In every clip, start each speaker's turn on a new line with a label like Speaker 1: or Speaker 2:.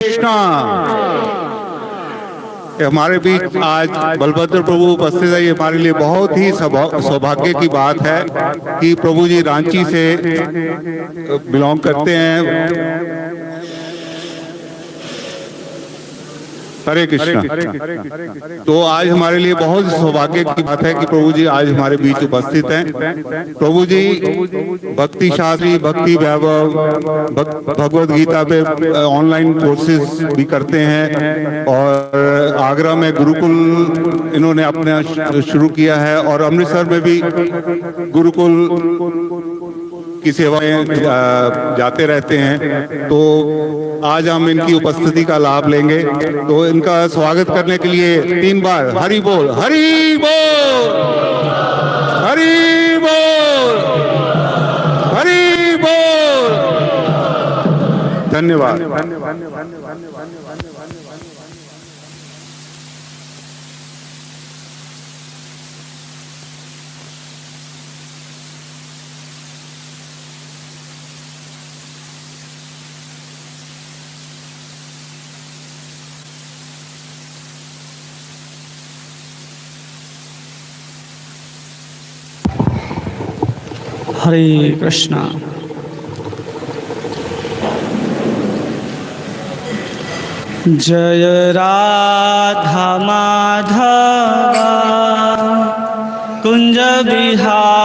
Speaker 1: कृष्णा। हमारे बीच आज बलभद्र प्रभु उपस्थित है। ये हमारे लिए बहुत ही सौभाग्य की बात है कि प्रभु जी रांची से बिलोंग करते हैं। हरे कृष्णा। तो आज हमारे लिए बहुत सौभाग्य की बात है कि प्रभु जी आज हमारे बीच उपस्थित हैं। प्रभु जी भक्ति शास्त्री, भक्ति वैभव, भगवद गीता पे ऑनलाइन कोर्सेज भी करते हैं और आगरा में गुरुकुल इन्होंने अपना शुरू किया है और अमृतसर में भी गुरुकुल की सेवाएं जाते रहते हैं। तो आज हम इनकी उपस्थिति का लाभ लेंगे। तो इनका स्वागत करने के लिए 3 बार हरि बोल, हरि बोल, हरि बोल, हरि बोल। धन्यवाद।
Speaker 2: हरे कृष्णा। जय राधा माधव कुंज बिहारी,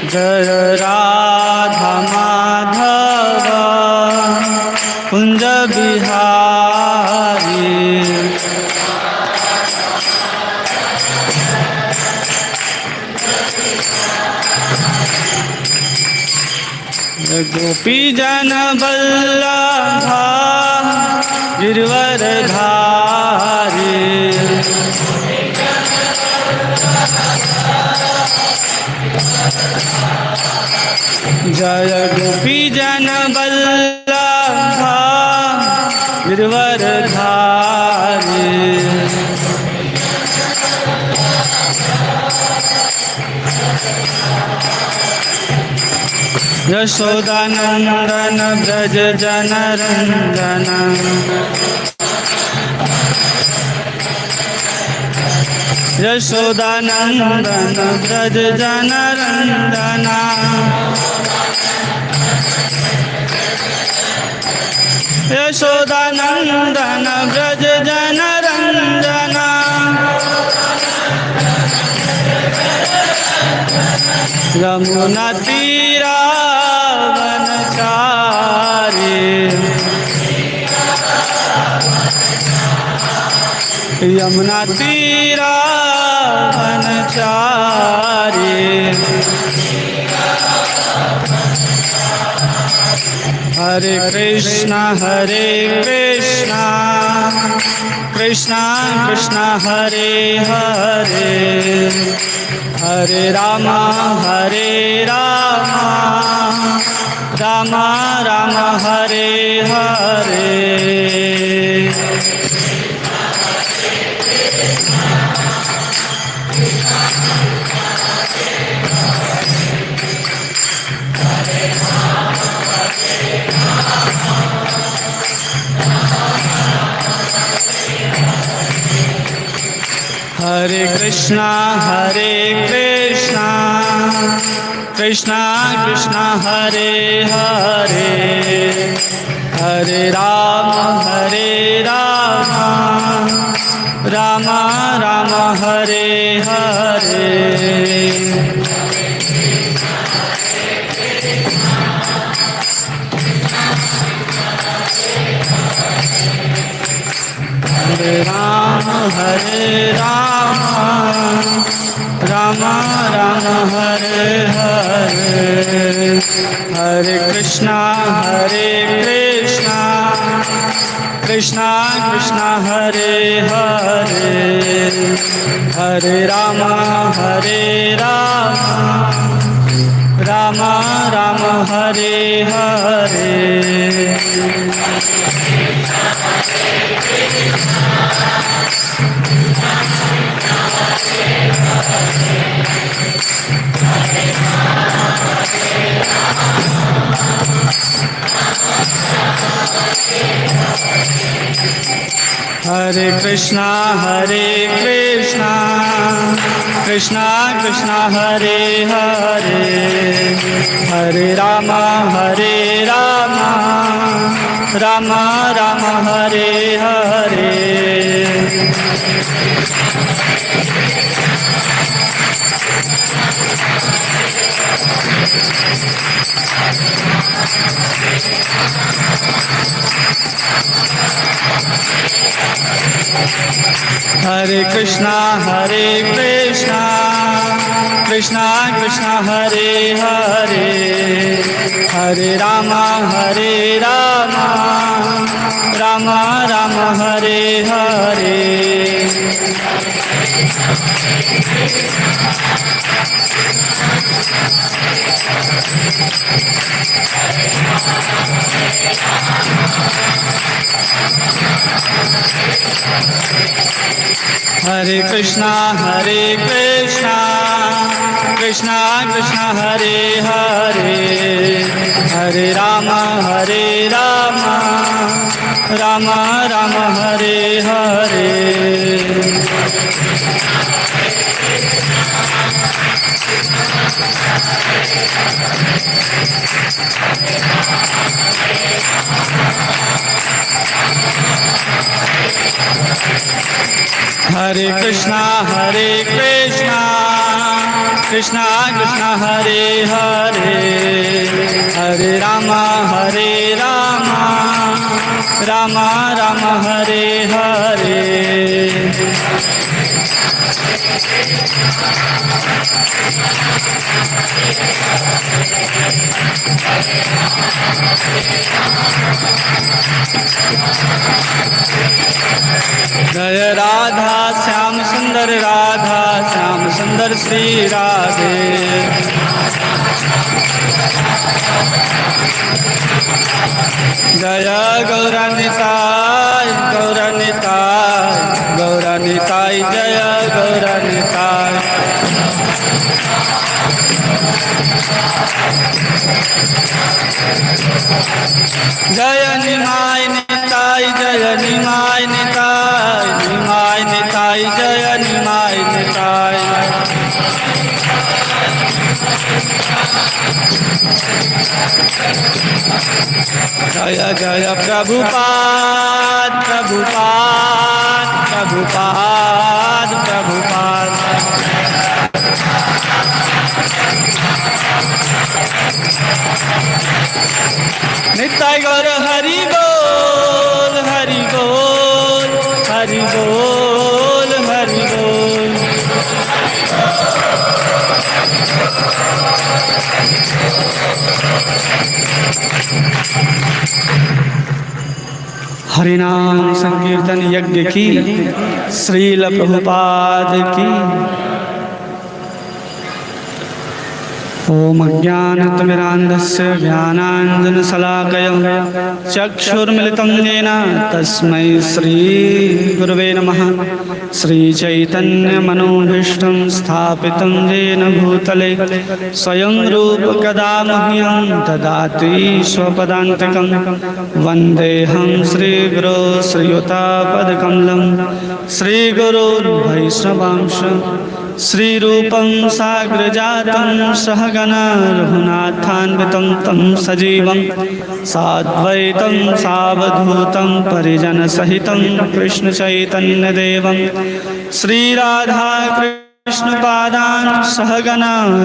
Speaker 2: जय राधा माधव कुंज बिहारी, गोपी जन वल्लभा गिरवर धारी, जय गोपी जन वल्लभा गिरवर धारी, यशोदानंदन ब्रज जनरंजन, यशोदानंदन ब्रज जनरंजन, यशोदानंदन ब्रज जनरंजन, यमुना तीरा वनचारी, यमुना तीरा वनचारी, हरे कृष्णा कृष्णा कृष्णा हरे हरे, हरे राम राम राम हरे हरे। हरे कृष्णा कृष्णा कृष्णा हरे हरे, हरे राम राम राम हरे हरे। हरे राम राम राम हरे हरे, हरे कृष्णा कृष्णा कृष्णा हरे हरे, हरे राम राम राम हरे हरे। हरे कृष्णा कृष्णा कृष्णा हरे हरे, हरे राम राम राम हरे हरे। हरे कृष्णा कृष्णा कृष्णा हरे हरे, हरे राम राम राम हरे हरे। हरे कृष्णा कृष्णा कृष्णा हरे हरे, हरे राम राम राम हरे हरे। हरे कृष्णा कृष्णा कृष्णा हरे हरे, हरे राम राम राम हरे हरे। जय राधा श्याम सुंदर श्री राधे। जय गौरानिताय जय गौरानिताय। जय निमाय निताय जय निमाय निताय जय निमाय निताय। जय जय प्रभुपाद निताय गौर हरि बोल हरि बोल हरि बोल हरि बोल। हरिनाम संकीर्तन यज्ञ की श्रील प्रभुपाद की। ओम अज्ञानतिमिरान्धस्य ज्ञानाञ्जनशलाकया चक्षुर्मिलितं येन तस्मै श्रीगुरवे नमः। श्रीचैतन्यमनोभीष्टं स्थापितं येन भूतले स्वयं रूप कदा मह्यं ददाति स्वपदान्तिकं। वन्देऽहं श्रीगुरो श्रीयुतापदकमलं श्रीगुरोर्वैष्णवांश श्रीरूपं साग्रजातं सहगण रघुनाथान्वितं तं सजीवं साद्वैतं सावधूतं परिजनसहितं कृष्णचैतन्यदेवं श्रीराधा कृष्णपादान् सहगण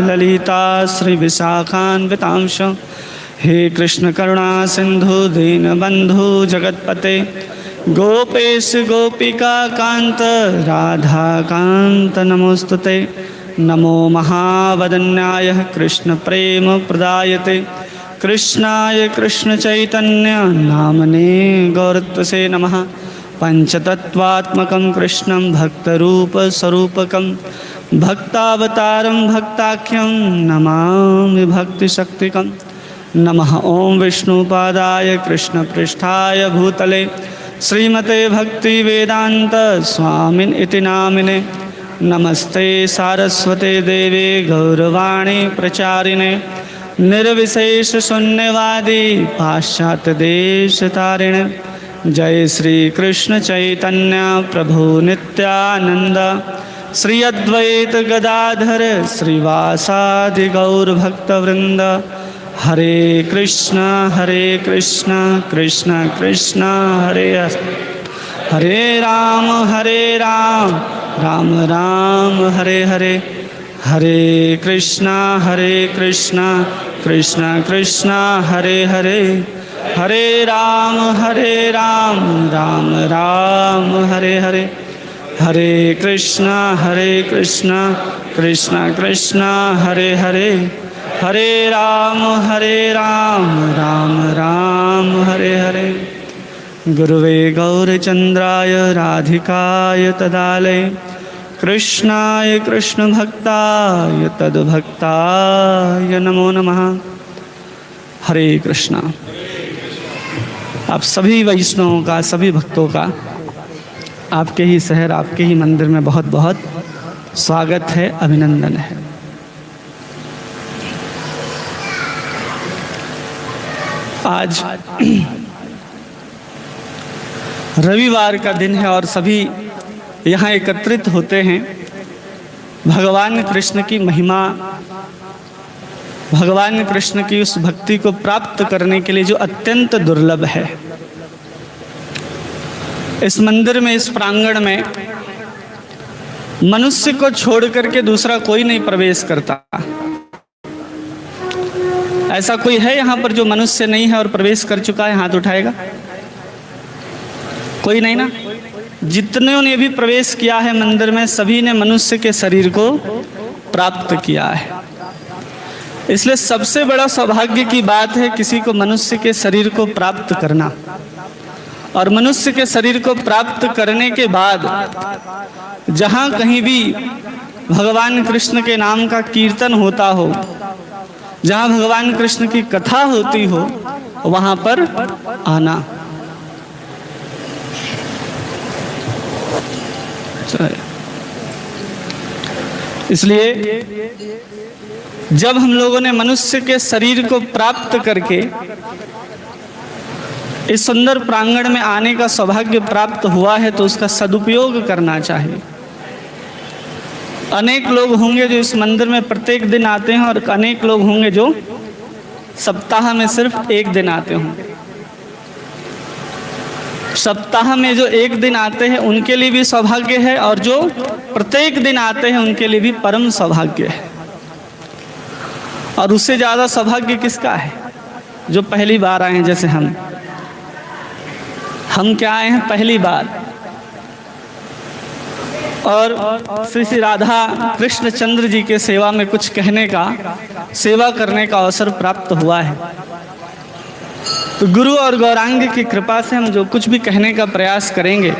Speaker 2: ललिता श्रीविशाखान्वितांश। हे कृष्ण करुणा सिंधु दीनबंधु जगत्पते गोपेश गोपिका कांत राधा कांत नमोस्तुते। नमो महावदन्याय कृष्ण प्रेम प्रदायते कृष्णाय कृष्ण चैतन्य नामने गौरत्वसे नमः। पंचतत्वात्मकं कृष्णं भक्तरूप स्वरूपकं भक्तावतारं भक्ताख्यं नमामि भक्तिशक्तिकं। नमः ओं विष्णुपादाय कृष्णपृष्ठाय भूतले श्रीमते भक्ति वेदांत स्वामिन इति नामिने। नमस्ते सारस्वते देवे गौरवाणी प्रचारिणे निर्विशेष शून्यवादी पाश्चात्य देश तारिणे। जय श्री कृष्ण चैतन्य प्रभु नित्यानंद श्री अद्वैत गदाधर श्रीवासादि गौर भक्तवृंद। हरे कृष्ण कृष्ण कृष्ण हरे हरे, हरे राम राम राम हरे हरे, हरे कृष्ण कृष्ण कृष्ण हरे हरे, हरे राम राम राम हरे हरे, हरे कृष्ण कृष्ण कृष्ण हरे हरे, हरे राम राम राम हरे हरे। गुरुवे गौरचंद्राय राधिकाय तदालय कृष्णाय कृष्ण भक्ताय तद्भक्ताय नमो नमः। हरे कृष्णा। आप सभी वैष्णवों का, सभी भक्तों का आपके ही शहर, आपके ही मंदिर में बहुत बहुत स्वागत है, अभिनंदन है। आज रविवार का दिन है और सभी यहाँ एकत्रित होते हैं भगवान कृष्ण की महिमा, भगवान कृष्ण की उस भक्ति को प्राप्त करने के लिए जो अत्यंत दुर्लभ है। इस मंदिर में, इस प्रांगण में मनुष्य को छोड़ करके दूसरा कोई नहीं प्रवेश करता। ऐसा कोई है यहाँ पर जो मनुष्य नहीं है और प्रवेश कर चुका है? हाथ उठाएगा। कोई नहीं ना? जितने ने भी प्रवेश किया है मंदिर में, सभी ने मनुष्य के शरीर को प्राप्त किया है। इसलिए सबसे बड़ा सौभाग्य की बात है किसी को मनुष्य के शरीर को प्राप्त करना। और मनुष्य के शरीर को प्राप्त करने के बाद जहाँ कहीं भी भगवान कृष्ण के नाम का कीर्तन होता हो, जहाँ भगवान कृष्ण की कथा होती हो, वहाँ पर आना। इसलिए जब हम लोगों ने मनुष्य के शरीर को प्राप्त करके इस सुंदर प्रांगण में आने का सौभाग्य प्राप्त हुआ है, तो उसका सदुपयोग करना चाहिए। अनेक लोग होंगे जो इस मंदिर में प्रत्येक दिन आते हैं और अनेक लोग होंगे जो सप्ताह में सिर्फ एक दिन आते होंगे। सप्ताह में जो एक दिन आते हैं उनके लिए भी सौभाग्य है, और जो प्रत्येक दिन आते हैं उनके लिए भी परम सौभाग्य है। और उससे ज़्यादा सौभाग्य किसका है? जो पहली बार आए हैं। जैसे हम क्या आए हैं? पहली बार। और श्री राधा कृष्णचंद्र जी के सेवा में कुछ कहने का, सेवा करने का अवसर प्राप्त हुआ है। तो गुरु और गौरांग की कृपा से हम जो कुछ भी कहने का प्रयास करेंगे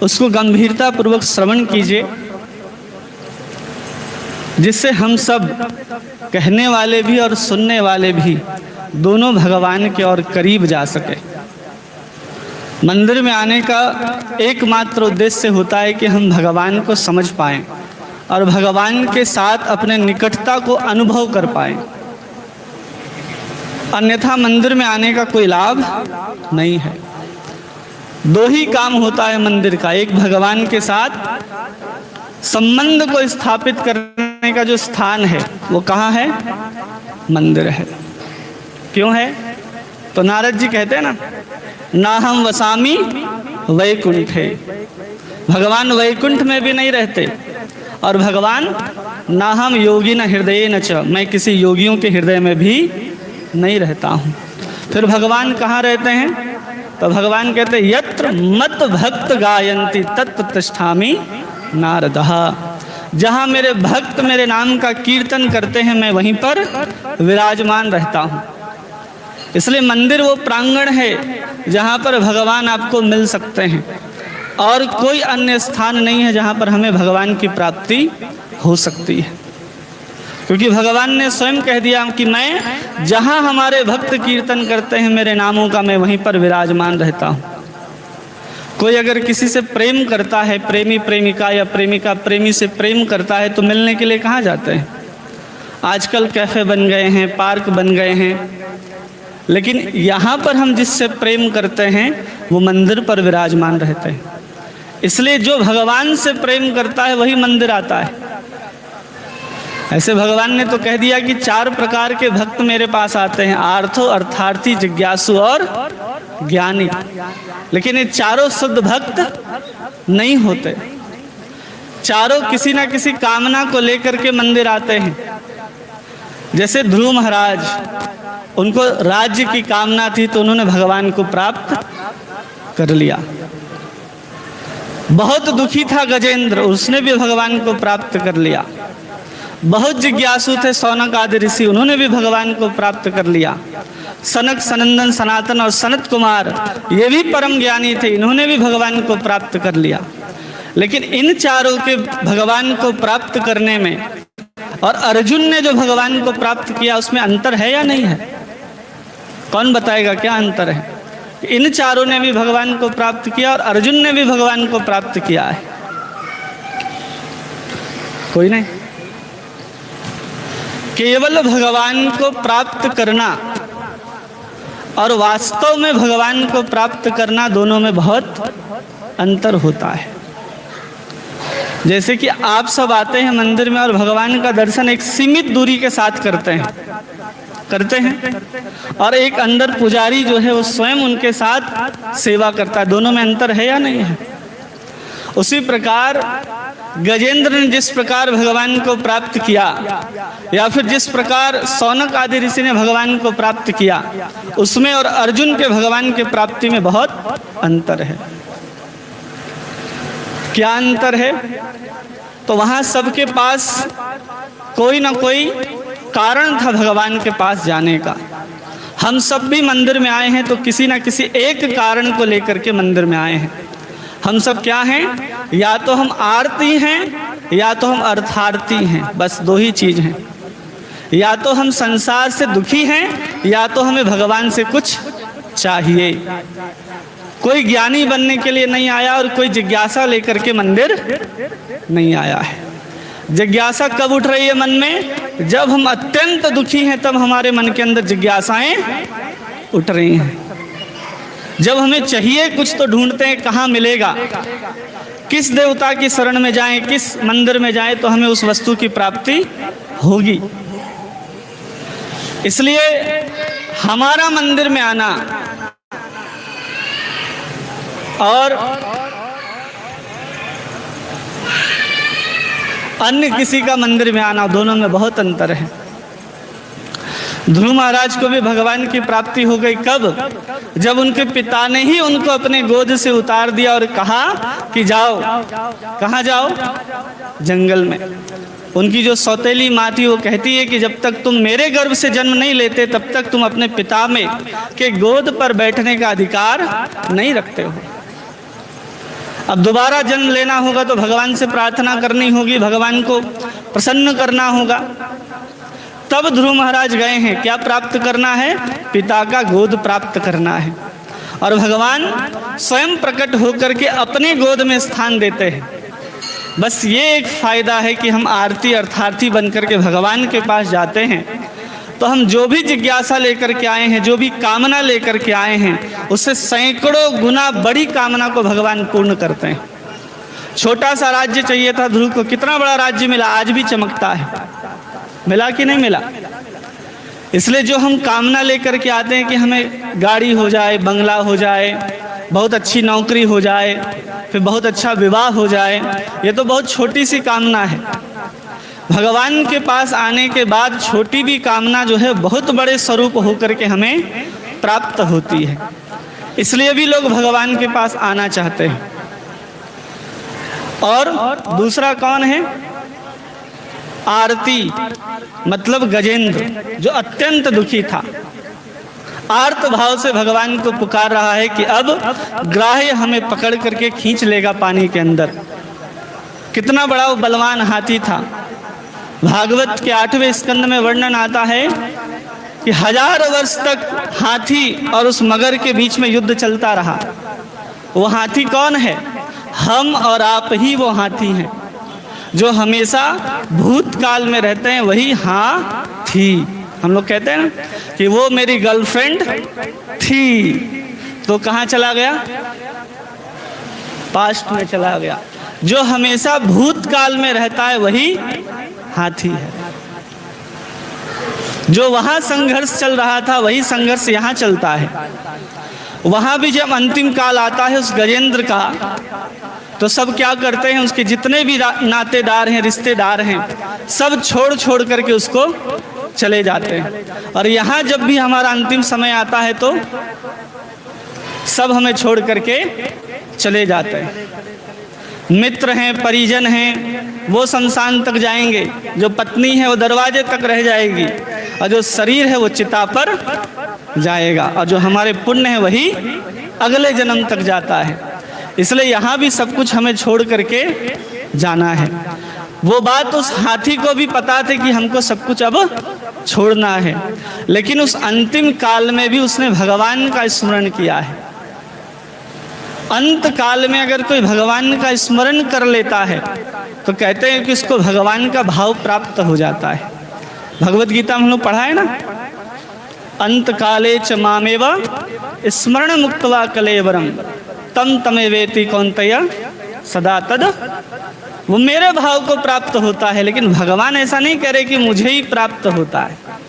Speaker 2: उसको गंभीरता पूर्वक श्रवण कीजिए, जिससे हम सब कहने वाले भी और सुनने वाले भी दोनों भगवान के और करीब जा सके। मंदिर में आने का एकमात्र उद्देश्य होता है कि हम भगवान को समझ पाएं और भगवान के साथ अपने निकटता को अनुभव कर पाएं। अन्यथा मंदिर में आने का कोई लाभ नहीं है। दो ही काम होता है मंदिर का। एक, भगवान के साथ संबंध को स्थापित करने का जो स्थान है वो कहाँ है? मंदिर है। क्यों है? तो नारद जी कहते हैं ना हम वसामी वैकुंठे। भगवान वैकुंठ में भी नहीं रहते। और भगवान ना हम योगी न हृदय न च, मैं किसी योगियों के हृदय में भी नहीं रहता हूँ। फिर भगवान कहाँ रहते हैं? तो भगवान कहते हैं यत्र मत भक्त गायन्ति तत्र तिष्ठामि नारदः। जहाँ मेरे भक्त मेरे नाम का कीर्तन करते हैं, मैं वहीं पर विराजमान रहता हूँ। इसलिए मंदिर वो प्रांगण है जहाँ पर भगवान आपको मिल सकते हैं, और कोई अन्य स्थान नहीं है जहाँ पर हमें भगवान की प्राप्ति हो सकती है। क्योंकि भगवान ने स्वयं कह दिया कि मैं जहाँ हमारे भक्त कीर्तन करते हैं मेरे नामों का, मैं वहीं पर विराजमान रहता हूँ। कोई अगर किसी से प्रेम करता है, प्रेमी प्रेमिका या प्रेमिका प्रेमी से प्रेम करता है, तो मिलने के लिए कहाँ जाते हैं? आजकल कैफ़े बन गए हैं, पार्क बन गए हैं। लेकिन यहाँ पर हम जिससे प्रेम करते हैं वो मंदिर पर विराजमान रहते हैं। इसलिए जो भगवान से प्रेम करता है वही मंदिर आता है। ऐसे भगवान ने तो कह दिया कि 4 प्रकार के भक्त मेरे पास आते हैं, आर्थो, अर्थार्थी, जिज्ञासु और ज्ञानी। लेकिन ये चारों शुद्ध भक्त नहीं होते। चारों किसी ना किसी कामना को लेकर के मंदिर आते हैं। जैसे ध्रुव महाराज, उनको राज्य की कामना थी तो उन्होंने भगवान को प्राप्त कर लिया। बहुत दुखी था गजेंद्र, उसने भी भगवान को प्राप्त कर लिया। बहुत जिज्ञासु थे सौनक आदि ऋषि, उन्होंने भी भगवान को प्राप्त कर लिया। सनक, सनंदन, सनातन और सनत कुमार, ये भी परम ज्ञानी थे, इन्होंने भी भगवान को प्राप्त कर लिया। लेकिन इन चारों के भगवान को प्राप्त करने में और अर्जुन ने जो भगवान को प्राप्त किया उसमें अंतर है या नहीं है? कौन बताएगा क्या अंतर है? इन चारों ने भी भगवान को प्राप्त किया और अर्जुन ने भी भगवान को प्राप्त किया है। कोई नहीं। केवल भगवान को प्राप्त करना और वास्तव में भगवान को प्राप्त करना, दोनों में बहुत अंतर होता है। जैसे कि आप सब आते हैं मंदिर में और भगवान का दर्शन एक सीमित दूरी के साथ करते हैं और एक अंदर पुजारी जो है वो स्वयं उनके साथ सेवा करता है। दोनों में अंतर है या नहीं है? उसी प्रकार गजेंद्र ने जिस प्रकार भगवान को प्राप्त किया, या फिर जिस प्रकार सौनक आदि ऋषि ने भगवान को प्राप्त किया, उसमें और अर्जुन के भगवान के प्राप्ति में बहुत अंतर है। क्या अंतर है? तो वहां सबके पास कोई ना कोई कारण था भगवान के पास जाने का। हम सब भी मंदिर में आए हैं तो किसी ना किसी एक कारण को लेकर के मंदिर में आए हैं। हम सब क्या हैं? या तो हम आरती हैं या तो हम अर्थार्थी हैं। बस 2 ही चीज हैं। या तो हम संसार से दुखी हैं या तो हमें भगवान से कुछ चाहिए। कोई ज्ञानी बनने के लिए नहीं आया और कोई जिज्ञासा लेकर के मंदिर नहीं आया है। जिज्ञासा कब उठ रही है मन में? जब हम अत्यंत दुखी हैं तब हमारे मन के अंदर जिज्ञासाएं उठ रही हैं। जब हमें चाहिए कुछ तो ढूंढते हैं कहाँ मिलेगा, किस देवता की शरण में जाएं, किस मंदिर में जाएं तो हमें उस वस्तु की प्राप्ति होगी। इसलिए हमारा मंदिर में आना और अन्य किसी का मंदिर में आना, दोनों में बहुत अंतर है। ध्रुव महाराज को भी भगवान की प्राप्ति हो गई। कब? जब उनके पिता ने ही उनको अपने गोद से उतार दिया और कहा कि जाओ। कहाँ जाओ? जंगल में। उनकी जो सौतेली माँ थी वो कहती है कि जब तक तुम मेरे गर्भ से जन्म नहीं लेते तब तक तुम अपने पिता में के गोद पर बैठने का अधिकार नहीं रखते हो। अब दोबारा जन्म लेना होगा तो भगवान से प्रार्थना करनी होगी, भगवान को प्रसन्न करना होगा। तब ध्रुव महाराज गए हैं। क्या प्राप्त करना है? पिता का गोद प्राप्त करना है। और भगवान स्वयं प्रकट होकर के अपने गोद में स्थान देते हैं। बस ये एक फायदा है कि हम आरती अर्थार्थी बनकर के भगवान के पास जाते हैं तो हम जो भी जिज्ञासा लेकर के आए हैं, जो भी कामना लेकर के आए हैं, उससे सैकड़ों गुना बड़ी कामना को भगवान पूर्ण करते हैं। छोटा सा राज्य चाहिए था ध्रुव को, कितना बड़ा राज्य मिला, आज भी चमकता है। मिला कि नहीं मिला? इसलिए जो हम कामना लेकर के आते हैं कि हमें गाड़ी हो जाए, बंगला हो जाए, बहुत अच्छी नौकरी हो जाए, फिर बहुत अच्छा विवाह हो जाए, ये तो बहुत छोटी सी कामना है। भगवान के पास आने के बाद छोटी भी कामना जो है बहुत बड़े स्वरूप होकर के हमें प्राप्त होती है। इसलिए भी लोग भगवान के पास आना चाहते हैं। और दूसरा कौन है? आरती, मतलब गजेंद्र, जो अत्यंत दुखी था, आर्त भाव से भगवान को पुकार रहा है कि अब ग्राह्य हमें पकड़ करके खींच लेगा पानी के अंदर। कितना बड़ा वो बलवान हाथी था। भागवत के 8वें स्कंद में वर्णन आता है कि 1000 वर्ष तक हाथी और उस मगर के बीच में युद्ध चलता रहा। वो हाथी कौन है? हम और आप ही वो हाथी हैं जो हमेशा भूतकाल में रहते हैं। वही हाथी, हम लोग कहते हैं ना कि वो मेरी गर्लफ्रेंड थी, तो कहाँ चला गया? पास्ट में चला गया। जो हमेशा भूतकाल में रहता है वही हाथी है। जो वहां संघर्ष चल रहा था वही संघर्ष यहाँ चलता है। वहां भी जब अंतिम काल आता है उस गजेंद्र का, तो सब क्या करते हैं, उसके जितने भी नातेदार हैं, रिश्तेदार हैं, सब छोड़ छोड़ करके उसको चले जाते हैं। और यहाँ जब भी हमारा अंतिम समय आता है तो सब हमें छोड़ करके चले जाते हैं। मित्र हैं, परिजन हैं, वो शमशान तक जाएंगे, जो पत्नी है वो दरवाजे तक रह जाएगी, और जो शरीर है वो चिता पर जाएगा, और जो हमारे पुण्य है वही अगले जन्म तक जाता है। इसलिए यहाँ भी सब कुछ हमें छोड़ करके जाना है। वो बात उस हाथी को भी पता थी कि हमको सब कुछ अब छोड़ना है, लेकिन उस अंतिम काल में भी उसने भगवान का स्मरण किया है। अंत काल में अगर कोई भगवान का स्मरण कर लेता है तो कहते हैं कि उसको भगवान का भाव प्राप्त हो जाता है। भगवत गीता में हम लोग पढ़ा है ना, अंत काले च मामेव स्मरण मुक्त्वा कलेवरम तम तमेवेति कौन्तेय सदा तद। वो मेरे भाव को प्राप्त होता है, लेकिन भगवान ऐसा नहीं कह रहे कि मुझे ही प्राप्त होता है।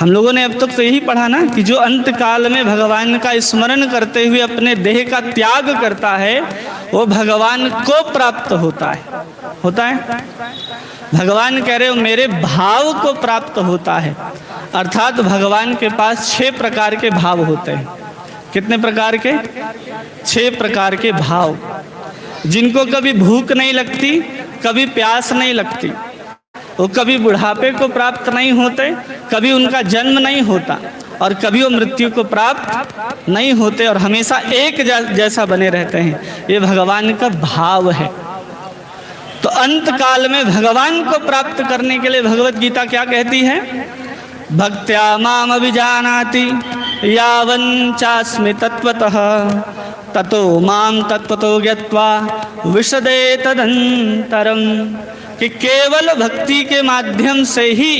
Speaker 2: हम लोगों ने अब तक तो यही पढ़ा ना कि जो अंत काल में भगवान का स्मरण करते हुए अपने देह का त्याग करता है वो भगवान को प्राप्त होता है। भगवान कह रहे हो मेरे भाव को प्राप्त होता है। अर्थात भगवान के पास 6 प्रकार के भाव होते हैं। कितने प्रकार के? 6 प्रकार के भाव, जिनको कभी भूख नहीं लगती, कभी प्यास नहीं लगती, वो कभी बुढ़ापे को प्राप्त नहीं होते, कभी उनका जन्म नहीं होता, और कभी वो मृत्यु को प्राप्त नहीं होते, और हमेशा एक जैसा बने रहते हैं। ये भगवान का भाव है। तो अंत काल में भगवान को प्राप्त करने के लिए भगवत गीता क्या कहती है? भक्त्या माम अभिजानाति यावन् चास्मि तत्वतः ततो माम तत्वतो ज्ञत्वा विशदे तदंतरम। कि केवल भक्ति के माध्यम से ही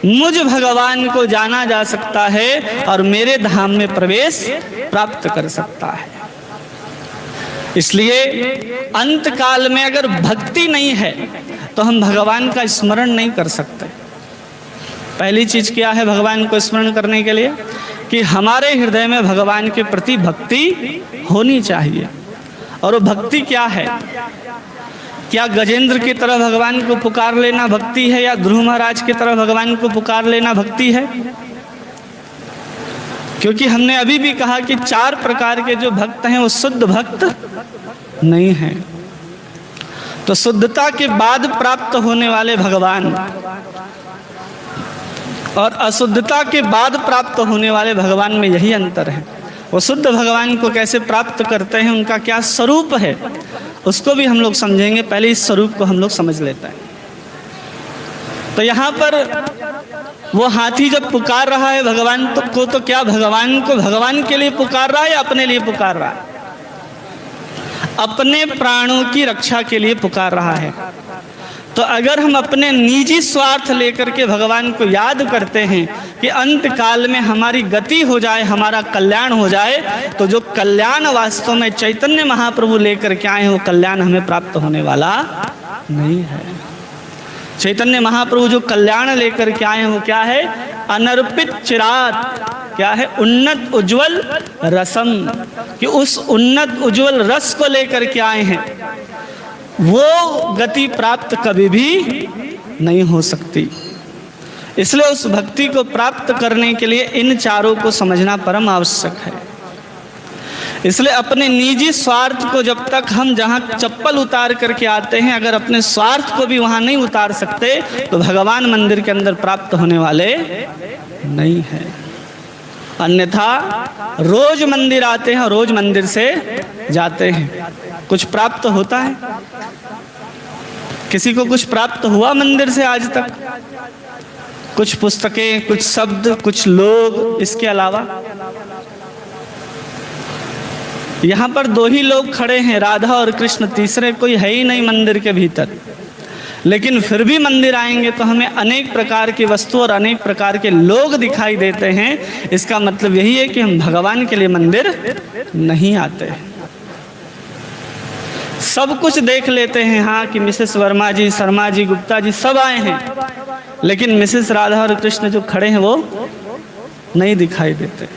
Speaker 2: मुझ भगवान को जाना जा सकता है और मेरे धाम में प्रवेश प्राप्त कर सकता है। इसलिए अंत काल में अगर भक्ति नहीं है तो हम भगवान का स्मरण नहीं कर सकते। पहली चीज क्या है भगवान को स्मरण करने के लिए? कि हमारे हृदय में भगवान के प्रति भक्ति होनी चाहिए। और वो भक्ति क्या है? क्या गजेंद्र की तरह भगवान को पुकार लेना भक्ति है, या ध्रुव महाराज की तरह भगवान को पुकार लेना भक्ति है? क्योंकि हमने अभी भी कहा कि 4 प्रकार के जो भक्त हैं वो शुद्ध भक्त नहीं हैं। तो शुद्धता के बाद प्राप्त होने वाले भगवान और अशुद्धता के बाद प्राप्त होने वाले भगवान में यही अंतर है। वो शुद्ध भगवान को कैसे प्राप्त करते हैं, उनका क्या स्वरूप है, उसको भी हम लोग समझेंगे। पहले इस स्वरूप को हम लोग समझ लेते हैं। तो यहाँ पर वो हाथी जब पुकार रहा है भगवान को, तो क्या भगवान को भगवान के लिए पुकार रहा है या अपने लिए पुकार रहा है? अपने प्राणों की रक्षा के लिए पुकार रहा है। तो अगर हम अपने निजी स्वार्थ लेकर के भगवान को याद करते हैं कि अंत काल में हमारी गति हो जाए, हमारा कल्याण हो जाए, तो जो कल्याण वास्तव में चैतन्य महाप्रभु लेकर के आए हैं वो कल्याण हमें प्राप्त होने वाला नहीं है। चैतन्य महाप्रभु जो कल्याण लेकर के आए हैं वो क्या है? अनर्पित चिरात, क्या है? उन्नत उज्जवल रसम। कि उस उन्नत उज्जवल रस को लेकर के आए हैं, वो गति प्राप्त कभी भी नहीं हो सकती। इसलिए उस भक्ति को प्राप्त करने के लिए इन 4 को समझना परम आवश्यक है। इसलिए अपने निजी स्वार्थ को जब तक हम जहाँ चप्पल उतार करके आते हैं, अगर अपने स्वार्थ को भी वहाँ नहीं उतार सकते तो भगवान मंदिर के अंदर प्राप्त होने वाले नहीं है। अन्यथा रोज मंदिर आते हैं और रोज मंदिर से जाते हैं, कुछ प्राप्त होता है? किसी को कुछ प्राप्त हुआ मंदिर से आज तक? कुछ पुस्तकें, कुछ शब्द, कुछ लोग, इसके अलावा? यहाँ पर 2 ही लोग खड़े हैं, राधा और कृष्ण, तीसरे कोई है ही नहीं मंदिर के भीतर। लेकिन फिर भी मंदिर आएंगे तो हमें अनेक प्रकार की वस्तु और अनेक प्रकार के लोग दिखाई देते हैं। इसका मतलब यही है कि हम भगवान के लिए मंदिर नहीं आते। सब कुछ देख लेते हैं, हाँ कि मिसेस वर्मा जी, शर्मा जी, गुप्ता जी सब आए हैं, लेकिन मिसेस राधा और कृष्ण जो खड़े हैं वो नहीं दिखाई देते।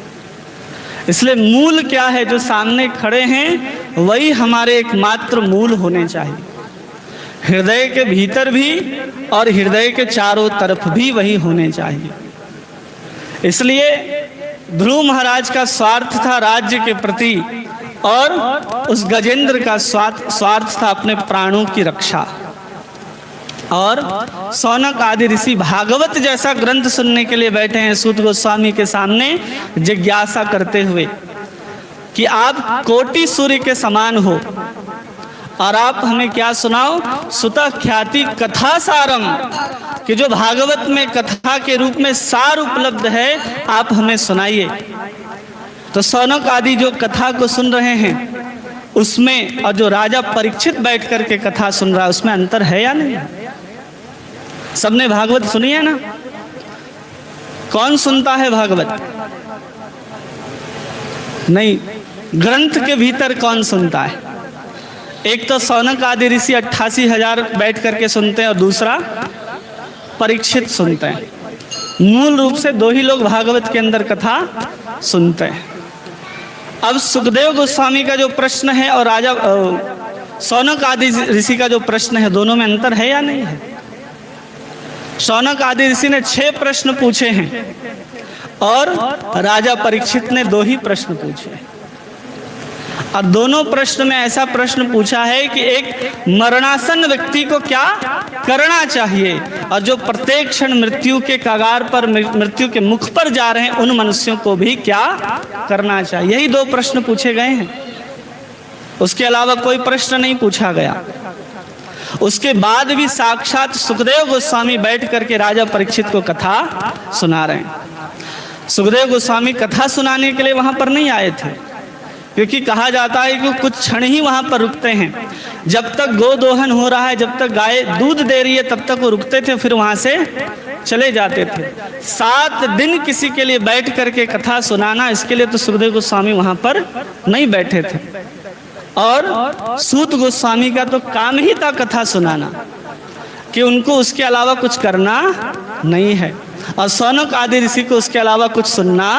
Speaker 2: इसलिए मूल क्या है? जो सामने खड़े हैं वही हमारे एकमात्र मूल होने चाहिए। हृदय के भीतर भी और हृदय के चारों तरफ भी वही होने चाहिए। इसलिए ध्रुव महाराज का स्वार्थ था राज्य के प्रति और उस गजेंद्र का स्वार्थ था अपने प्राणों की रक्षा। और शौनक आदि ऋषि भागवत जैसा ग्रंथ सुनने के लिए बैठे हैं सूत गोस्वामी के सामने, जिज्ञासा करते हुए कि आप कोटि सूर्य के समान हो और आप हमें क्या सुनाओ? सुतः ख्याति कथा सारम, कि जो भागवत में कथा के रूप में सार उपलब्ध है आप हमें सुनाइए। तो शौनक आदि जो कथा को सुन रहे हैं उसमें और जो राजा परीक्षित बैठ कर के कथा सुन रहा है उसमें अंतर है या नहीं? सबने भागवत सुनी है ना? कौन सुनता है भागवत? नहीं, ग्रंथ के भीतर कौन सुनता है? एक तो शौनक आदि ऋषि 88,000 बैठ करके सुनते हैं और दूसरा परीक्षित सुनते हैं। मूल रूप से दो ही लोग भागवत के अंदर कथा सुनते हैं। अब सुखदेव गोस्वामी का जो प्रश्न है और राजा शौनक आदि ऋषि का जो प्रश्न है, दोनों में अंतर है या नहीं है? शौनक आदि ऋषि ने 6 प्रश्न पूछे हैं और राजा परीक्षित ने 2 ही प्रश्न पूछे हैं। और दोनों प्रश्न में ऐसा प्रश्न पूछा है कि एक मरणासन व्यक्ति को क्या करना चाहिए और जो प्रत्येक क्षण मृत्यु के कगार पर, मृत्यु के मुख पर जा रहे हैं उन मनुष्यों को भी क्या करना चाहिए। यही 2 प्रश्न पूछे गए हैं, उसके अलावा कोई प्रश्न नहीं पूछा गया। उसके बाद भी साक्षात सुखदेव गोस्वामी बैठ करके राजा परीक्षित को कथा सुना रहे हैं। सुखदेव गोस्वामी कथा सुनाने के लिए वहां पर नहीं आए थे, क्योंकि कहा जाता है कि कुछ क्षण ही वहां पर रुकते हैं। जब तक गोदोहन हो रहा है, जब तक गाय दूध दे रही है, तब तक वो रुकते थे, फिर वहां से चले जाते थे। 7 दिन किसी के लिए बैठ करके कथा सुनाना, इसके लिए तो सुखदेव गोस्वामी वहां पर नहीं बैठे थे। और सूत गोस्वामी का तो काम ही था कथा सुनाना, कि उनको उसके अलावा कुछ करना नहीं है, और शौनक आदि ऋषि को उसके अलावा कुछ सुनना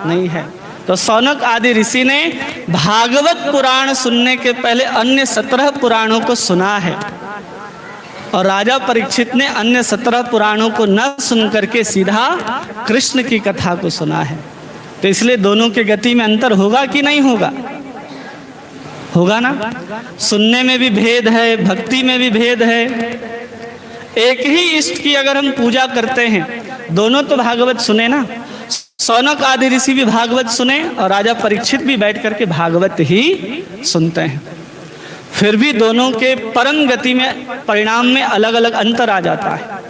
Speaker 2: नहीं है। तो शौनक आदि ऋषि ने भागवत पुराण सुनने के पहले अन्य 17 पुराणों को सुना है, और राजा परीक्षित ने अन्य 17 पुराणों को न सुन करके सीधा कृष्ण की कथा को सुना है। तो इसलिए दोनों के गति में अंतर होगा कि नहीं होगा? होगा ना। सुनने में भी भेद है, भक्ति में भी भेद है। एक ही इष्ट की अगर हम पूजा करते हैं, दोनों तो भागवत सुने ना। शौनक आदि ऋषि भी भागवत सुने और राजा परीक्षित भी बैठ करके भागवत ही सुनते हैं, फिर भी दोनों के परम गति में, परिणाम में अलग अलग अंतर आ जाता है।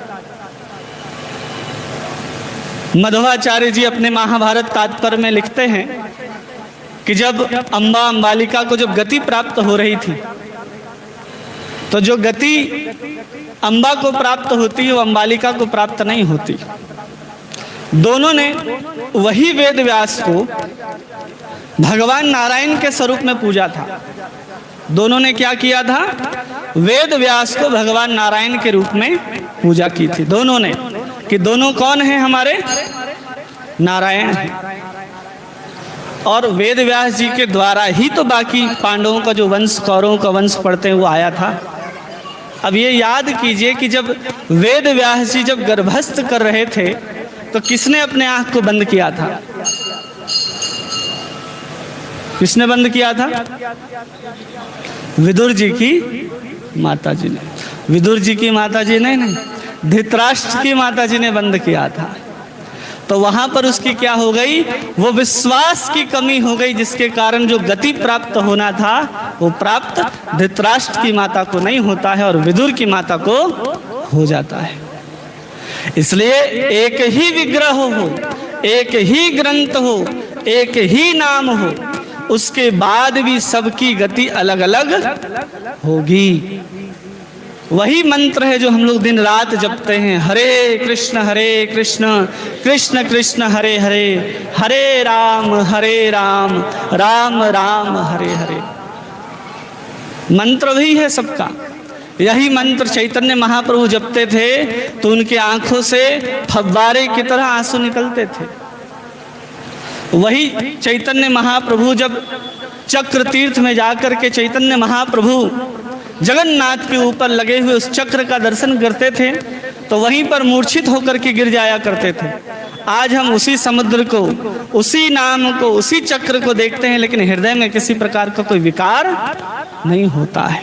Speaker 2: मध्वाचार्य जी अपने महाभारत तात्पर्य में लिखते हैं कि जब अंबालिका को जब गति प्राप्त हो रही थी, तो जो गति अंबा को प्राप्त होती है वो अंबालिका को प्राप्त नहीं होती। दोनों ने वही वेद व्यास को भगवान नारायण के स्वरूप में पूजा था। दोनों ने क्या किया था? वेद व्यास को भगवान नारायण के रूप में पूजा की थी दोनों ने, कि दोनों कौन हैं? हमारे नारायण हैं। और वेद व्यास जी के द्वारा ही तो बाकी पांडवों का जो वंश, कौरवों का वंश पढ़ते हैं वो आया था। अब ये याद कीजिए कि जब वेद व्यास जी जब गर्भस्थ कर रहे थे तो किसने अपने आंख को बंद किया था? किसने बंद किया था? विदुर जी की माता जी ने। विदुर जी की माता जी ने नहीं, धृतराष्ट्र की माता जी ने बंद किया था। तो वहां पर उसकी क्या हो गई? वो विश्वास की कमी हो गई, जिसके कारण जो गति प्राप्त होना था वो प्राप्त धृतराष्ट्र की माता को नहीं होता है और विदुर की माता को हो जाता है। इसलिए एक ही विग्रह हो, एक ही ग्रंथ हो, एक ही नाम हो, उसके बाद भी सबकी गति अलग अलग होगी। वही मंत्र है जो हम लोग दिन रात जपते हैं, हरे कृष्ण कृष्ण कृष्ण हरे हरे, हरे राम राम राम हरे हरे। मंत्र भी है सबका। यही मंत्र चैतन्य महाप्रभु जपते थे तो उनके आंखों से फव्वारे की तरह आंसू निकलते थे। वही चैतन्य महाप्रभु जब चक्र तीर्थ में जाकर के चैतन्य महाप्रभु जगन्नाथ के ऊपर लगे हुए उस चक्र का दर्शन करते थे तो वहीं पर मूर्छित होकर के गिर जाया करते थे। आज हम उसी समुद्र को, उसी नाम को, उसी चक्र को देखते हैं, लेकिन हृदय में किसी प्रकार का कोई विकार नहीं होता है।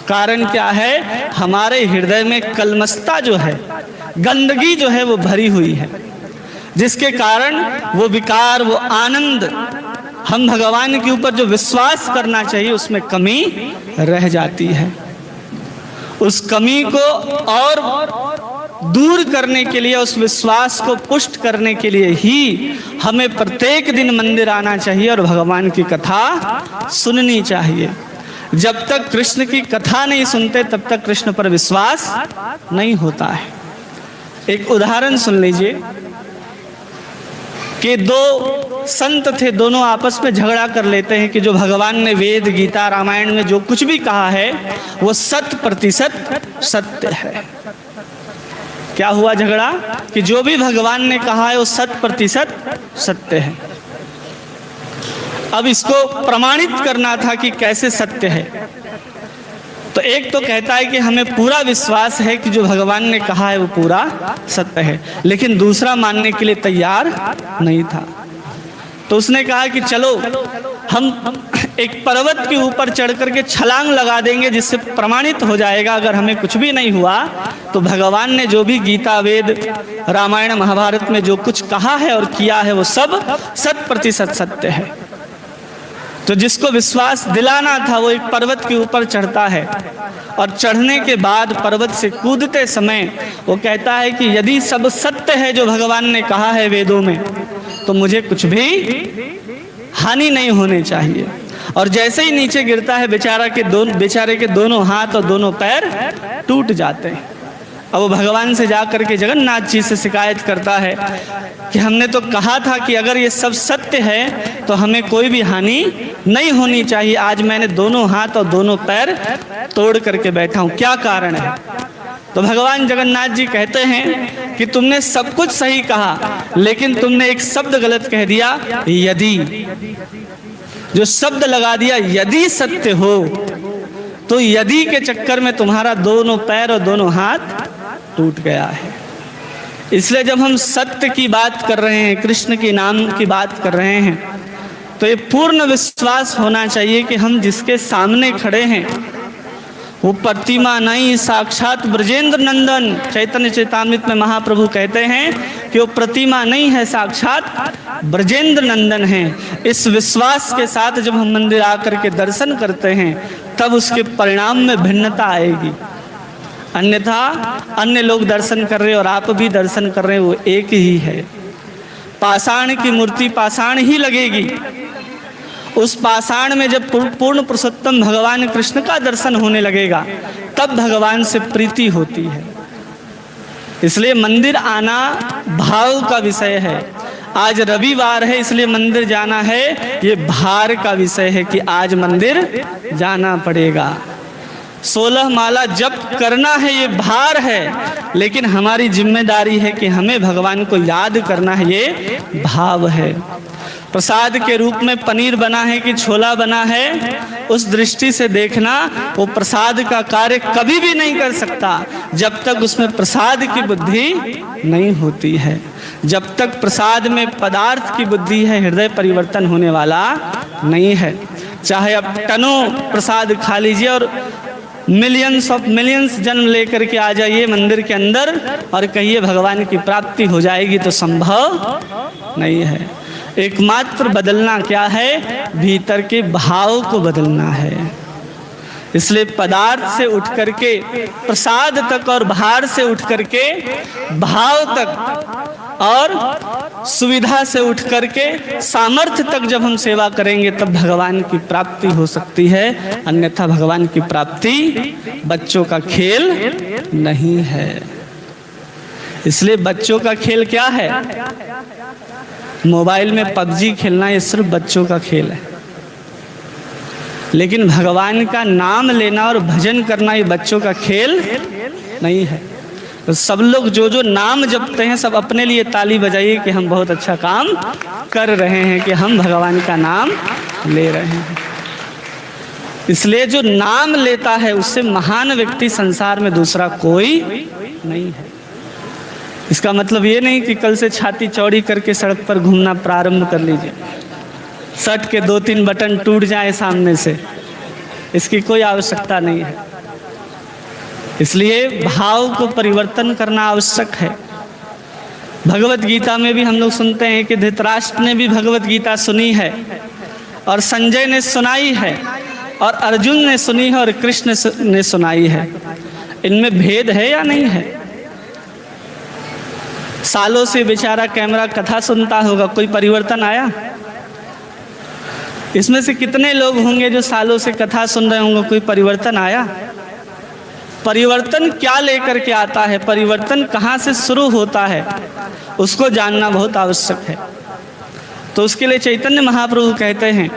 Speaker 2: कारण क्या है? हमारे हृदय में कलमस्ता जो है, गंदगी जो है वो भरी हुई है, जिसके कारण वो विकार, वो आनंद, हम भगवान के ऊपर जो विश्वास करना चाहिए उसमें कमी रह जाती है। उस कमी को और दूर करने के लिए, उस विश्वास को पुष्ट करने के लिए ही हमें प्रत्येक दिन मंदिर आना चाहिए और भगवान की कथा सुननी चाहिए। जब तक कृष्ण की कथा नहीं सुनते तब तक कृष्ण पर विश्वास नहीं होता है। एक उदाहरण सुन लीजिए कि दो संत थे, दोनों आपस में झगड़ा कर लेते हैं कि जो भगवान ने वेद, गीता, रामायण में जो कुछ भी कहा है वो 100% सत्य है। क्या हुआ झगड़ा? कि जो भी भगवान ने कहा है वो 100% सत्य है। अब इसको प्रमाणित करना था कि कैसे सत्य है। तो एक तो कहता है कि हमें पूरा विश्वास है कि जो भगवान ने कहा है वो पूरा सत्य है, लेकिन दूसरा मानने के लिए तैयार नहीं था। तो उसने कहा कि चलो हम एक पर्वत के ऊपर चढ़ करके छलांग लगा देंगे, जिससे प्रमाणित हो जाएगा अगर हमें कुछ भी नहीं हुआ तो भगवान ने जो भी गीता, वेद, रामायण, महाभारत में जो कुछ कहा है और किया है वो सब 100% सत्य है। तो जिसको विश्वास दिलाना था वो एक पर्वत के ऊपर चढ़ता है और चढ़ने के बाद पर्वत से कूदते समय वो कहता है कि यदि सब सत्य है जो भगवान ने कहा है वेदों में तो मुझे कुछ भी हानि नहीं होनी चाहिए। और जैसे ही नीचे गिरता है बेचारे के दोनों हाथ और दोनों पैर टूट जाते हैं। अब वो भगवान से जा करके जगन्नाथ जी से शिकायत करता है कि हमने तो कहा था कि अगर ये सब सत्य है तो हमें कोई भी हानि नहीं होनी चाहिए। आज मैंने दोनों हाथ और दोनों पैर तोड़ करके बैठा हूँ, क्या कारण है? तो भगवान जगन्नाथ जी कहते हैं कि तुमने सब कुछ सही कहा, लेकिन तुमने एक शब्द गलत कह दिया, यदि। जो शब्द लगा दिया यदि सत्य हो, तो यदि के चक्कर में तुम्हारा दोनों पैर और दोनों हाथ टूट गया है। इसलिए जब हम सत्य की बात कर रहे हैं, कृष्ण के नाम की बात कर रहे हैं, तो ये पूर्ण विश्वास होना चाहिए कि हम जिसके सामने खड़े हैं वो प्रतिमा नहीं, साक्षात ब्रजेंद्र नंदन। चैतन्य चैतामृत में महाप्रभु कहते हैं कि वो प्रतिमा नहीं है, साक्षात ब्रजेंद्र नंदन है। इस विश्वास के साथ जब हम मंदिर आकर के दर्शन करते हैं तब उसके परिणाम में भिन्नता आएगी। अन्यथा अन्य लोग दर्शन कर रहे और आप भी दर्शन कर रहे, वो एक ही है। पाषाण की मूर्ति पाषाण ही लगेगी। उस पाषाण में जब पूर्ण पुरुषोत्तम भगवान कृष्ण का दर्शन होने लगेगा तब भगवान से प्रीति होती है। इसलिए मंदिर आना भाव का विषय है। आज रविवार है इसलिए मंदिर जाना है, ये भार का विषय है कि आज मंदिर जाना पड़ेगा। 16 माला जप करना है, ये भार है, लेकिन हमारी जिम्मेदारी है कि हमें भगवान को याद करना है, ये भाव है। प्रसाद के रूप में पनीर बना है कि छोला बना है, उस दृष्टि से देखना वो प्रसाद का कार्य कभी भी नहीं कर सकता जब तक उसमें प्रसाद की बुद्धि नहीं होती है। जब तक प्रसाद में पदार्थ की बुद्धि है, हृदय परिवर्तन होने वाला नहीं है। चाहे आप टनों प्रसाद खा लीजिए और मिलियंस जन्म लेकर के आ जाइए मंदिर के अंदर और कहिए भगवान की प्राप्ति हो जाएगी, तो संभव नहीं है। एकमात्र बदलना क्या है? भीतर के भाव को बदलना है। इसलिए पदार्थ से उठ करके प्रसाद तक और भार से उठ करके भाव तक और सुविधा से उठ करके सामर्थ्य तक जब हम सेवा करेंगे तब भगवान की प्राप्ति हो सकती है, अन्यथा भगवान की प्राप्ति बच्चों का खेल नहीं है। इसलिए बच्चों का खेल क्या है? मोबाइल में पबजी खेलना ये सिर्फ बच्चों का खेल है, लेकिन भगवान का नाम लेना और भजन करना ये बच्चों का खेल नहीं है। तो सब लोग जो जो नाम जपते हैं सब अपने लिए ताली बजाइए कि हम बहुत अच्छा काम कर रहे हैं, कि हम भगवान का नाम ले रहे हैं। इसलिए जो नाम लेता है उससे महान व्यक्ति संसार में दूसरा कोई नहीं है। इसका मतलब ये नहीं कि कल से छाती चौड़ी करके सड़क पर घूमना प्रारंभ कर लीजिए, शर्ट के 2-3 बटन टूट जाए सामने से, इसकी कोई आवश्यकता नहीं है। इसलिए भाव को परिवर्तन करना आवश्यक है। भगवत गीता में भी हम लोग सुनते हैं कि धृतराष्ट्र ने भी भगवत गीता सुनी है, और संजय ने सुनाई है, और अर्जुन ने सुनी है, और कृष्ण ने सुनाई है। इनमें भेद है या नहीं है? सालों से बेचारा कैमरा कथा सुनता होगा, कोई परिवर्तन आया? इसमें से कितने लोग होंगे जो सालों से कथा सुन रहे होंगे, कोई परिवर्तन आया? परिवर्तन क्या लेकर के आता है, परिवर्तन कहाँ से शुरू होता है, उसको जानना बहुत आवश्यक है। तो उसके लिए चैतन्य महाप्रभु कहते हैं,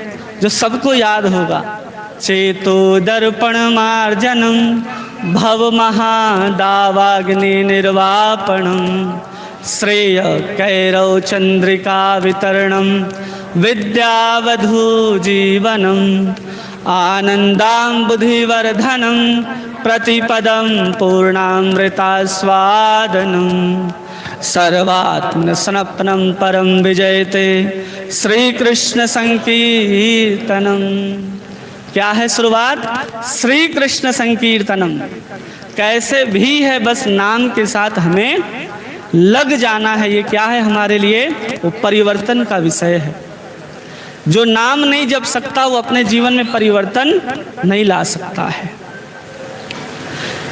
Speaker 2: जो सबको याद होगा, चेतो दर्पण मार्जनम भव महादावाग्नि निर्वापणम श्रेय कैरव चंद्रिका वितरणम विद्यावधू जीवनम आनंदाम्बुधिवर्धनम प्रतिपदम पूर्णामृतास्वादनम सर्वात्म सनपनम परम विजयते श्री कृष्ण संकीर्तनम। क्या है शुरुआत? श्री कृष्ण संकीर्तनम। कैसे भी है, बस नाम के साथ हमें लग जाना है। ये क्या है हमारे लिए? वो परिवर्तन का विषय है। जो नाम नहीं जप सकता वो अपने जीवन में परिवर्तन नहीं ला सकता है।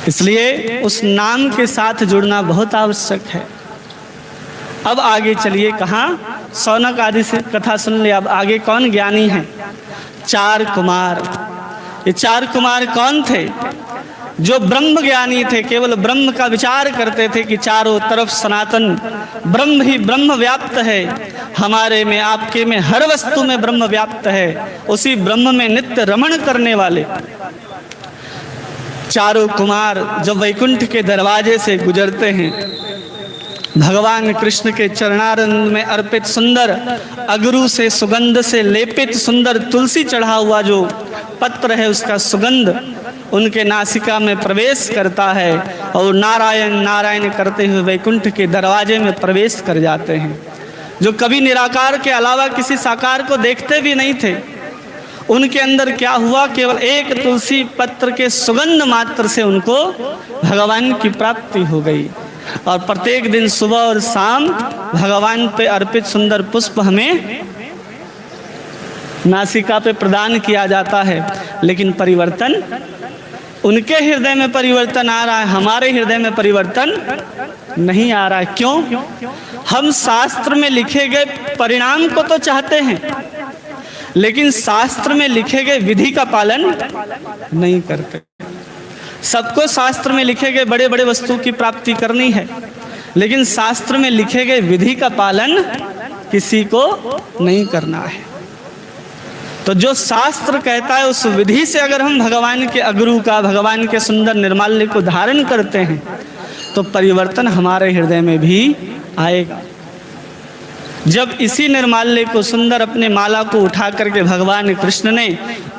Speaker 2: इसलिए उस नाम के साथ जुड़ना बहुत आवश्यक है। अब आगे चलिए, कहाँ? शौनक आदि से कथा सुन लिया, अब आगे कौन ज्ञानी है? 4 कुमार। ये 4 कुमार कौन थे? जो ब्रह्म ज्ञानी थे, केवल ब्रह्म का विचार करते थे कि चारों तरफ सनातन ब्रह्म ही ब्रह्म व्याप्त है, हमारे में आपके में हर वस्तु में ब्रह्म व्याप्त है। उसी ब्रह्म में नित्य रमण करने वाले 4 कुमार जब वैकुंठ के दरवाजे से गुजरते हैं, भगवान कृष्ण के चरणारविंद में अर्पित सुंदर अगरू से सुगंध से लेपित सुंदर तुलसी चढ़ा हुआ जो पत्र है, उसका सुगंध उनके नासिका में प्रवेश करता है, और नारायण नारायण करते हुए वैकुंठ के दरवाजे में प्रवेश कर जाते हैं। जो कभी निराकार के अलावा किसी साकार को देखते भी नहीं थे, उनके अंदर क्या हुआ? केवल एक तुलसी पत्र के सुगंध मात्र से उनको भगवान की प्राप्ति हो गई। और प्रत्येक दिन सुबह और शाम भगवान पे अर्पित सुंदर पुष्प हमें नासिका पे प्रदान किया जाता है, लेकिन परिवर्तन उनके हृदय में परिवर्तन आ रहा है, हमारे हृदय में परिवर्तन नहीं आ रहा है। क्यों? हम शास्त्र में लिखे गए परिणाम को तो चाहते हैं, लेकिन शास्त्र में लिखे गए विधि का पालन नहीं करते। सबको शास्त्र में लिखे गए बड़े बड़े वस्तु की प्राप्ति करनी है, लेकिन शास्त्र में लिखे गए विधि का पालन किसी को नहीं करना है। तो जो शास्त्र कहता है उस विधि से अगर हम भगवान के अगरू का, भगवान के सुंदर निर्माल्य को धारण करते हैं तो परिवर्तन हमारे हृदय में भी आएगा। जब इसी निर्माल्य को सुंदर अपने माला को उठा करके भगवान कृष्ण ने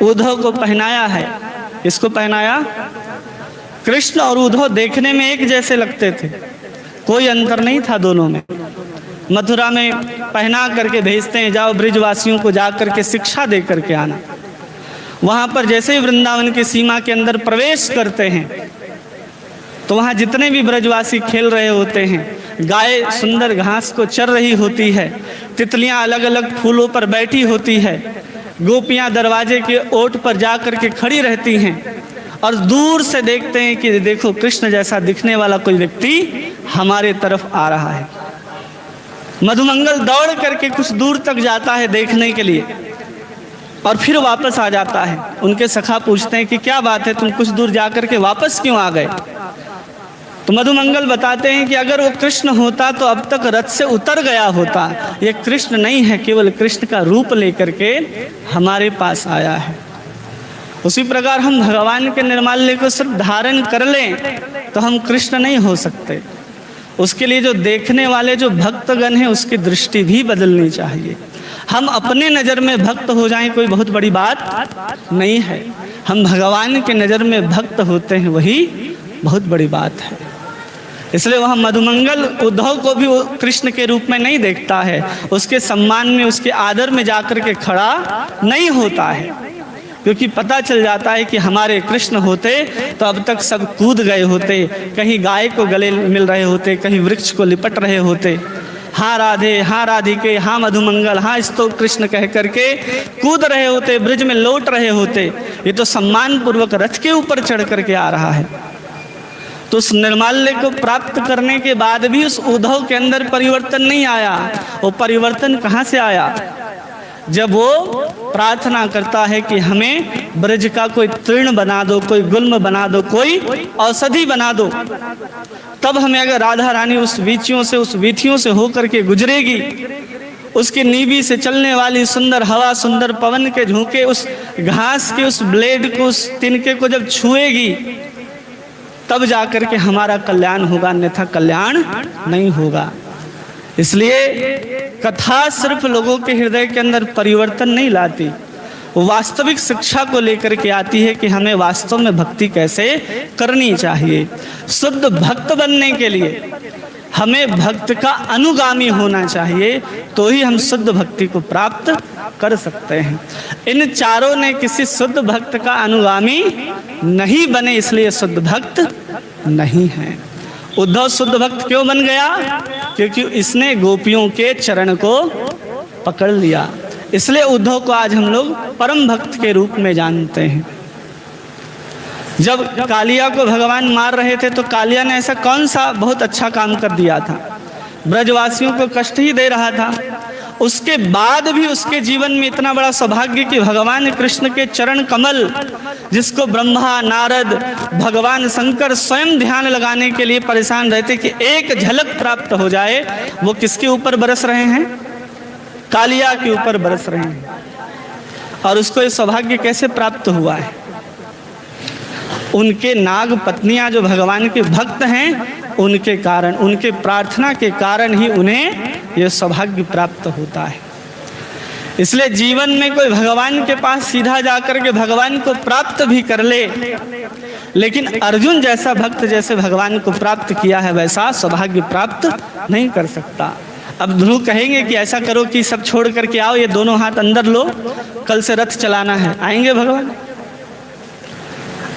Speaker 2: उद्धव को पहनाया है, इसको पहनाया, कृष्ण और उद्धव देखने में एक जैसे लगते थे, कोई अंतर नहीं था दोनों में। मथुरा में पहना करके भेजते हैं, जाओ ब्रिजवासियों को जा करके शिक्षा दे करके आना। वहाँ पर जैसे ही वृंदावन की सीमा के अंदर प्रवेश करते हैं तो वहाँ जितने भी ब्रजवासी खेल रहे होते हैं, गाय सुंदर घास को चर रही होती है, तितलियाँ अलग अलग फूलों पर बैठी होती है, गोपियाँ दरवाजे के ओट पर जा करके खड़ी रहती हैं, और दूर से देखते हैं कि देखो कृष्ण जैसा दिखने वाला कोई व्यक्ति हमारे तरफ आ रहा है। मधुमंगल दौड़ करके कुछ दूर तक जाता है देखने के लिए और फिर वापस आ जाता है। उनके सखा पूछते हैं कि क्या बात है, तुम कुछ दूर जाकर के वापस क्यों आ गए? तो मधुमंगल बताते हैं कि अगर वो कृष्ण होता तो अब तक रथ से उतर गया होता। ये कृष्ण नहीं है, केवल कृष्ण का रूप लेकर के हमारे पास आया है। उसी प्रकार हम भगवान के निर्माल्य को सिर्फ धारण कर लें तो हम कृष्ण नहीं हो सकते। उसके लिए जो देखने वाले जो भक्तगण हैं उसकी दृष्टि भी बदलनी चाहिए। हम अपने नज़र में भक्त हो जाएं कोई बहुत बड़ी बात नहीं है, हम भगवान के नज़र में भक्त होते हैं वही बहुत बड़ी बात है। इसलिए वह मधुमंगल उद्धव को भी कृष्ण के रूप में नहीं देखता है, उसके सम्मान में उसके आदर में जाकर के खड़ा नहीं होता है, क्योंकि पता चल जाता है कि हमारे कृष्ण होते तो अब तक सब कूद गए होते, कहीं गाय को गले मिल रहे होते, कहीं वृक्ष को लिपट रहे होते, हाँ राधे, हाँ राधिके, हाँ मधुमंगल, हाँ स्तोत्र कृष्ण कह करके कूद रहे होते, ब्रिज में लौट रहे होते। ये तो सम्मान पूर्वक रथ के ऊपर चढ़ करके आ रहा है। तो उस निर्माल्य को प्राप्त करने के बाद भी उस उद्धव के अंदर परिवर्तन नहीं आया। वो परिवर्तन कहाँ से आया? जब वो प्रार्थना करता है कि हमें ब्रज का कोई तृण बना दो, कोई गुल्म बना दो, कोई औषधि बना दो, तब हमें अगर राधा रानी उस वीथियों से होकर के गुजरेगी, उसकी नीवी से चलने वाली सुंदर हवा, सुंदर पवन के झोंके उस घास के उस ब्लेड को, उस तिनके को जब छुएगी, तब जाकर के हमारा कल्याण होगा, अन्यथा कल्याण नहीं होगा। इसलिए कथा सिर्फ लोगों के हृदय के अंदर परिवर्तन नहीं लाती, वास्तविक शिक्षा को लेकर के आती है कि हमें वास्तव में भक्ति कैसे करनी चाहिए। शुद्ध भक्त बनने के लिए हमें भक्त का अनुगामी होना चाहिए, तो ही हम शुद्ध भक्ति को प्राप्त कर सकते हैं। इन चारों ने किसी शुद्ध भक्त का अनुगामी नहीं बने, इसलिए शुद्ध भक्त नहीं है। उद्धव शुद्ध भक्त क्यों बन गया? क्योंकि इसने गोपियों के चरण को पकड़ लिया। इसलिए उद्धव को आज हम लोग परम भक्त के रूप में जानते हैं। जब कालिया को भगवान मार रहे थे तो कालिया ने ऐसा कौन सा बहुत अच्छा काम कर दिया था? ब्रजवासियों को कष्ट ही दे रहा था। उसके बाद भी उसके जीवन में इतना बड़ा सौभाग्य कि भगवान कृष्ण के चरण कमल, जिसको ब्रह्मा, नारद, भगवान शंकर स्वयं ध्यान लगाने के लिए परेशान रहते कि एक झलक प्राप्त हो जाए, वो किसके ऊपर बरस रहे हैं? कालिया के ऊपर बरस रहे हैं। और उसको ये सौभाग्य कैसे प्राप्त हुआ है? उनके नाग पत्नियां जो भगवान के भक्त हैं, उनके कारण, उनके प्रार्थना के कारण ही उन्हें यह सौभाग्य प्राप्त होता है। इसलिए जीवन में कोई भगवान के पास सीधा जाकर के भगवान को प्राप्त भी कर ले, लेकिन अर्जुन जैसा भक्त जैसे भगवान को प्राप्त किया है वैसा सौभाग्य प्राप्त नहीं कर सकता। अब ध्रुव कहेंगे कि ऐसा करो कि सब छोड़ करके आओ, ये दोनों हाथ अंदर लो, कल से रथ चलाना है। आएंगे भगवान?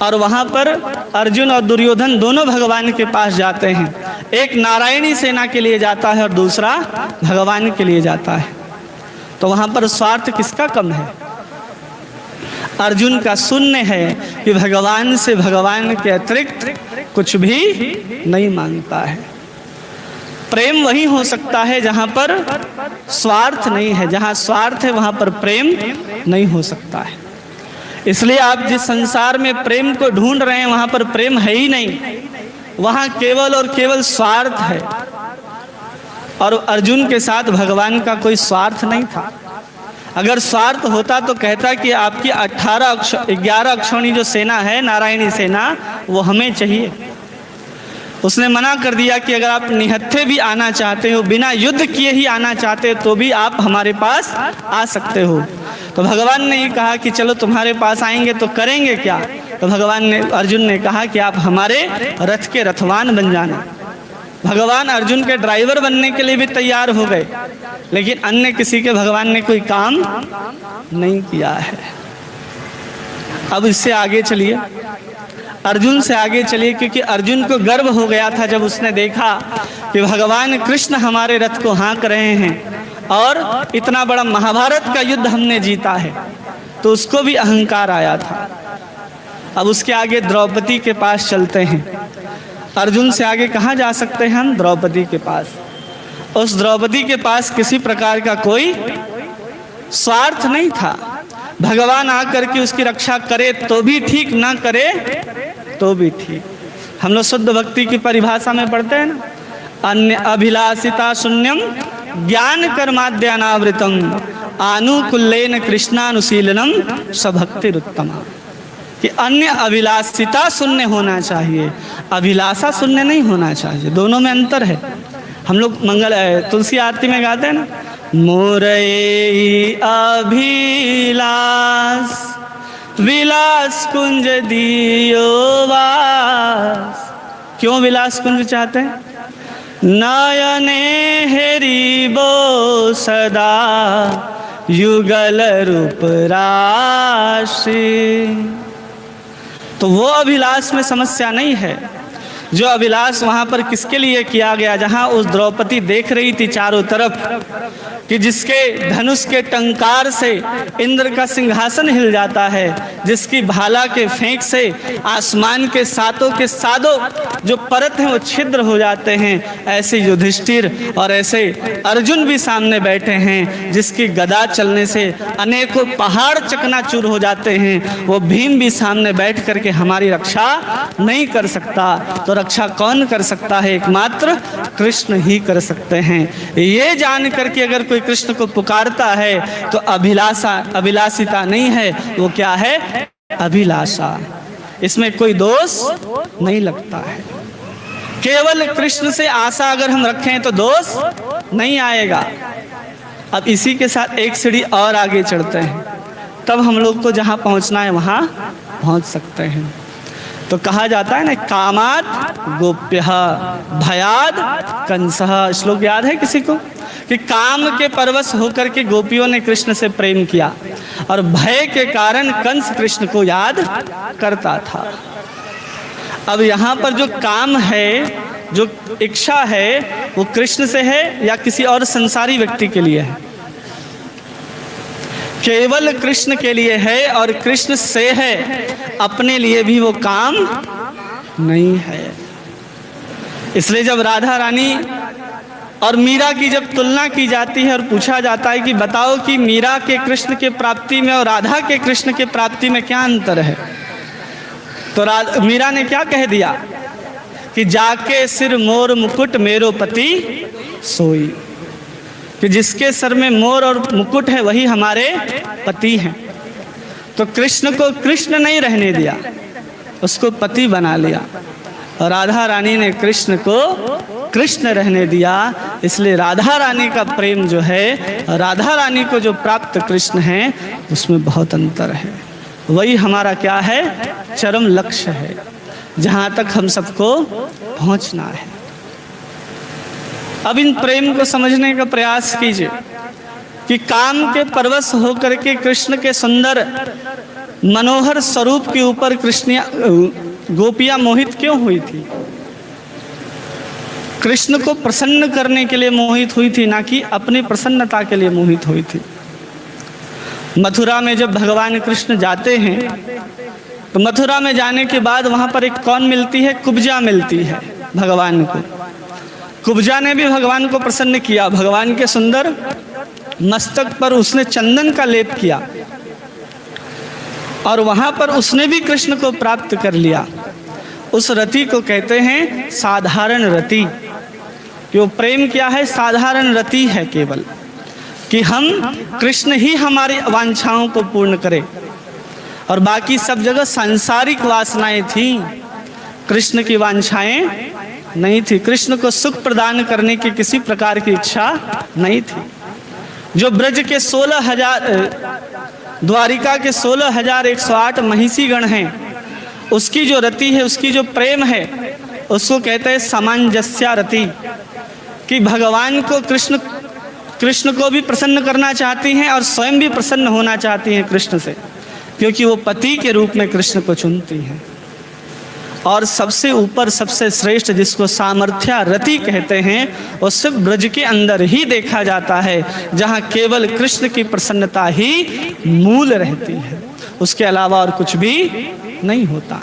Speaker 2: और वहाँ पर अर्जुन और दुर्योधन दोनों भगवान के पास जाते हैं। एक नारायणी सेना के लिए जाता है और दूसरा भगवान के लिए जाता है। तो वहाँ पर स्वार्थ किसका कम है? अर्जुन का शून्य है कि भगवान से, भगवान के अतिरिक्त कुछ भी नहीं मांगता है। प्रेम वही हो सकता है जहाँ पर स्वार्थ नहीं है। जहाँ स्वार्थ है वहाँ पर प्रेम नहीं हो सकता है। इसलिए आप जिस संसार में प्रेम को ढूंढ रहे हैं वहाँ पर प्रेम है ही नहीं, वहाँ केवल और केवल स्वार्थ है। और अर्जुन के साथ भगवान का कोई स्वार्थ नहीं था। अगर स्वार्थ होता तो कहता कि आपकी 11 अक्षौणी जो सेना है, नारायणी सेना, वो हमें चाहिए। उसने मना कर दिया कि अगर आप निहत्थे भी आना चाहते हो, बिना युद्ध किए ही आना चाहते हो, तो भी आप हमारे पास आ सकते हो। तो भगवान ने ही कहा कि चलो तुम्हारे पास आएंगे तो करेंगे क्या? तो अर्जुन ने कहा कि आप हमारे रथ के रथवान बन जाना। भगवान अर्जुन के ड्राइवर बनने के लिए भी तैयार हो गए, लेकिन अन्य किसी के भगवान ने कोई काम नहीं किया है। अब इससे आगे चलिए, अर्जुन से आगे चलिए, क्योंकि अर्जुन को गर्व हो गया था जब उसने देखा कि भगवान कृष्ण हमारे रथ को हाँक रहे हैं और इतना बड़ा महाभारत का युद्ध हमने जीता है, तो उसको भी अहंकार आया था। अब उसके आगे द्रौपदी के पास चलते हैं। अर्जुन से आगे कहाँ जा सकते हैं हम? द्रौपदी के पास। उस द्रौपदी के पास किसी प्रकार का कोई स्वार्थ नहीं था। भगवान आकर के उसकी रक्षा करे तो भी ठीक, ना करे तो भी ठीक। हम लोग शुद्ध भक्ति की परिभाषा में पढ़ते हैं ना, अन्य अभिलाषिता शून्यम ज्ञान कर्माद्यानावृतम आनुकूल्येन कृष्णानुशीलनम स्वभक्तिरुत्तमा, कि अन्य अभिलाषिता शून्य होना चाहिए, अभिलाषा शून्य नहीं होना चाहिए। दोनों में अंतर है। हम लोग तुलसी आरती में गाते हैं ना, मोरे अभिलाष विलास कुंज दियो वास। क्यों विलास कुंज चाहते हैं? नयने हेरिबो सदा युगल रूप राशि। तो वो अभिलाष में समस्या नहीं है। जो अभिलाष वहाँ पर किसके लिए किया गया, जहाँ उस द्रौपदी देख रही थी चारों तरफ कि जिसके धनुष के टंकार से इंद्र का सिंहासन हिल जाता है, जिसकी भाला के फेंक से आसमान के सातों के सातों जो परत हैं वो छिद्र हो जाते हैं, ऐसे युधिष्ठिर और ऐसे अर्जुन भी सामने बैठे हैं, जिसकी गदा चलने से अनेकों पहाड़ चकनाचूर हो जाते हैं, वो भीम भी सामने बैठ करके हमारी रक्षा नहीं कर सकता। तो रक्षा कौन कर सकता है? एकमात्र कृष्ण ही कर सकते हैं। ये जान करके अगर कोई कृष्ण को पुकारता है तो अभिलाषिता नहीं है, वो क्या है? अभिलाषा। इसमें कोई दोष नहीं लगता है। केवल कृष्ण से आशा अगर हम रखें तो दोष नहीं आएगा। अब इसी के साथ एक सीढ़ी और आगे चढ़ते हैं, तब हम लोग को जहाँ पहुँचना है वहाँ पहुँच सकते हैं। तो कहा जाता है ना, कामात गोप्यः भयाद कंसः। श्लोक याद है किसी को? कि काम के परवश होकर के गोपियों ने कृष्ण से प्रेम किया और भय के कारण कंस कृष्ण को याद करता था। अब यहाँ पर जो काम है, जो इच्छा है, वो कृष्ण से है या किसी और संसारी व्यक्ति के लिए है? केवल कृष्ण के लिए है और कृष्ण से है, अपने लिए भी वो काम नहीं है। इसलिए जब राधा रानी और मीरा की जब तुलना की जाती है और पूछा जाता है कि बताओ कि मीरा के कृष्ण के प्राप्ति में और राधा के कृष्ण के प्राप्ति में क्या अंतर है, तो मीरा ने क्या कह दिया कि जाके सिर मोर मुकुट मेरो पति सोई, कि जिसके सर में मोर और मुकुट है वही हमारे पति हैं। तो कृष्ण को कृष्ण नहीं रहने दिया, उसको पति बना लिया, और राधा रानी ने कृष्ण को कृष्ण रहने दिया। इसलिए राधा रानी का प्रेम जो है, राधा रानी को जो प्राप्त कृष्ण है, उसमें बहुत अंतर है। वही हमारा क्या है? चरम लक्ष्य है, जहाँ तक हम सबको पहुँचना है। अब इन प्रेम को समझने का प्रयास कीजिए कि काम के परवश होकर के कृष्ण के सुंदर मनोहर स्वरूप के ऊपर गोपियां मोहित क्यों हुई थी? कृष्ण को प्रसन्न करने के लिए मोहित हुई थी, ना कि अपनी प्रसन्नता के लिए मोहित हुई थी। मथुरा में जब भगवान कृष्ण जाते हैं तो मथुरा में जाने के बाद वहाँ पर एक कौन मिलती है? कुब्जा मिलती है भगवान को। कुब्जा ने भी भगवान को प्रसन्न किया। भगवान के सुंदर मस्तक पर उसने चंदन का लेप किया और वहाँ पर उसने भी कृष्ण को प्राप्त कर लिया। उस रति को कहते हैं साधारण रति, कि वो प्रेम क्या है? साधारण रति है, केवल कि हम कृष्ण ही हमारी वांछाओं को पूर्ण करें, और बाकी सब जगह सांसारिक वासनाएं थी, कृष्ण की वांछाएं नहीं थी। कृष्ण को सुख प्रदान करने की किसी प्रकार की इच्छा नहीं थी। जो ब्रज के 16,000 द्वारिका के 16,108 महिषी गण हैं, उसकी जो रति है, उसकी जो प्रेम है, उसको कहते हैं सामंजस्य रति, कि भगवान को कृष्ण को भी प्रसन्न करना चाहती हैं और स्वयं भी प्रसन्न होना चाहती हैं कृष्ण से, क्योंकि वो पति के रूप में कृष्ण को चुनती हैं। और सबसे ऊपर सबसे श्रेष्ठ जिसको सामर्थ्य रति कहते हैं, वो सिर्फ ब्रज के अंदर ही देखा जाता है, जहाँ केवल कृष्ण की प्रसन्नता ही मूल रहती है, उसके अलावा और कुछ भी नहीं होता।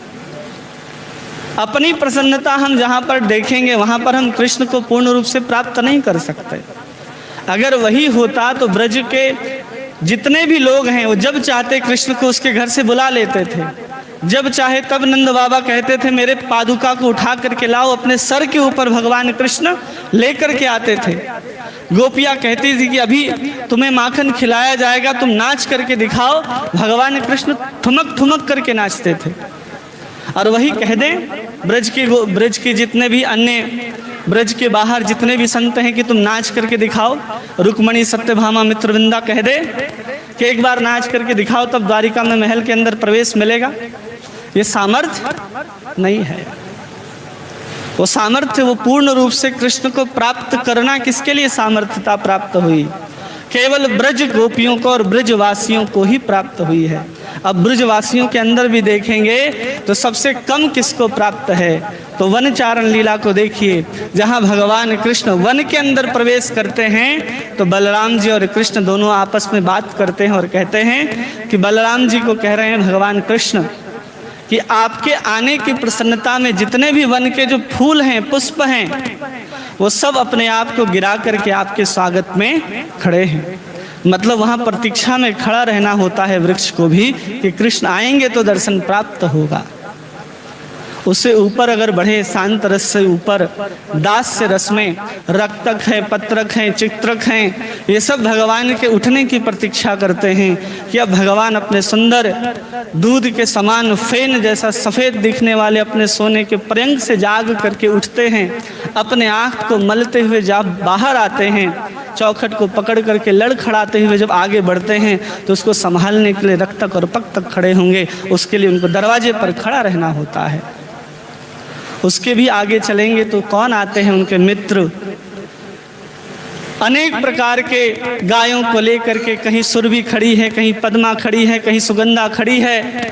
Speaker 2: अपनी प्रसन्नता हम जहाँ पर देखेंगे वहाँ पर हम कृष्ण को पूर्ण रूप से प्राप्त नहीं कर सकते। अगर वही होता तो ब्रज के जितने भी लोग हैं वो जब चाहते कृष्ण को उसके घर से बुला लेते थे, जब चाहे तब नंद बाबा कहते थे मेरे पादुका को उठा करके लाओ, अपने सर के ऊपर भगवान कृष्ण लेकर के आते थे। गोपियाँ कहती थी कि अभी तुम्हें माखन खिलाया जाएगा, तुम नाच करके दिखाओ, भगवान कृष्ण ठुमक ठुमक करके नाचते थे। और वही कह दें ब्रज के जितने भी अन्य ब्रज के बाहर जितने भी संत हैं कि तुम नाच करके दिखाओ, रुक्मणी सत्यभामा मित्रवृंदा कह दे कि एक बार नाच करके दिखाओ तब द्वारिका में महल के अंदर प्रवेश मिलेगा। ये सामर्थ्य नहीं है। वो सामर्थ्य वो पूर्ण रूप से कृष्ण को प्राप्त करना किसके लिए सामर्थ्यता प्राप्त हुई? केवल ब्रज गोपियों को और ब्रजवासियों को ही प्राप्त हुई है। अब ब्रजवासियों के अंदर भी देखेंगे तो सबसे कम किसको प्राप्त है? तो वन चारण लीला को देखिए, जहाँ भगवान कृष्ण वन के अंदर प्रवेश करते हैं तो बलराम जी और कृष्ण दोनों आपस में बात करते हैं और कहते हैं कि बलराम जी को कह रहे हैं भगवान कृष्ण कि आपके आने की प्रसन्नता में जितने भी वन के जो फूल हैं, पुष्प हैं, वो सब अपने आप को गिरा करके आपके स्वागत में खड़े हैं। मतलब वहाँ प्रतीक्षा में खड़ा रहना होता है वृक्ष को भी कि कृष्ण आएंगे तो दर्शन प्राप्त होगा। उससे ऊपर अगर बढ़े शांत रस से ऊपर दास्य रस में रक्तक है, पत्रक हैं, चित्रक हैं, ये सब भगवान के उठने की प्रतीक्षा करते हैं कि अब भगवान अपने सुंदर दूध के समान फेन जैसा सफ़ेद दिखने वाले अपने सोने के पर्यंक से जाग करके उठते हैं, अपने आँख को मलते हुए जब बाहर आते हैं, चौखट को पकड़ करके लड़खड़ाते हुए जब आगे बढ़ते हैं तो उसको संभालने के लिए रक्तक और पक्तक खड़े होंगे। उसके लिए उनको दरवाजे पर खड़ा रहना होता है। उसके भी आगे चलेंगे तो कौन आते हैं उनके मित्र, अनेक प्रकार के गायों को लेकर के, कहीं सुरभि खड़ी है, कहीं पद्मा खड़ी है, कहीं सुगंधा खड़ी है।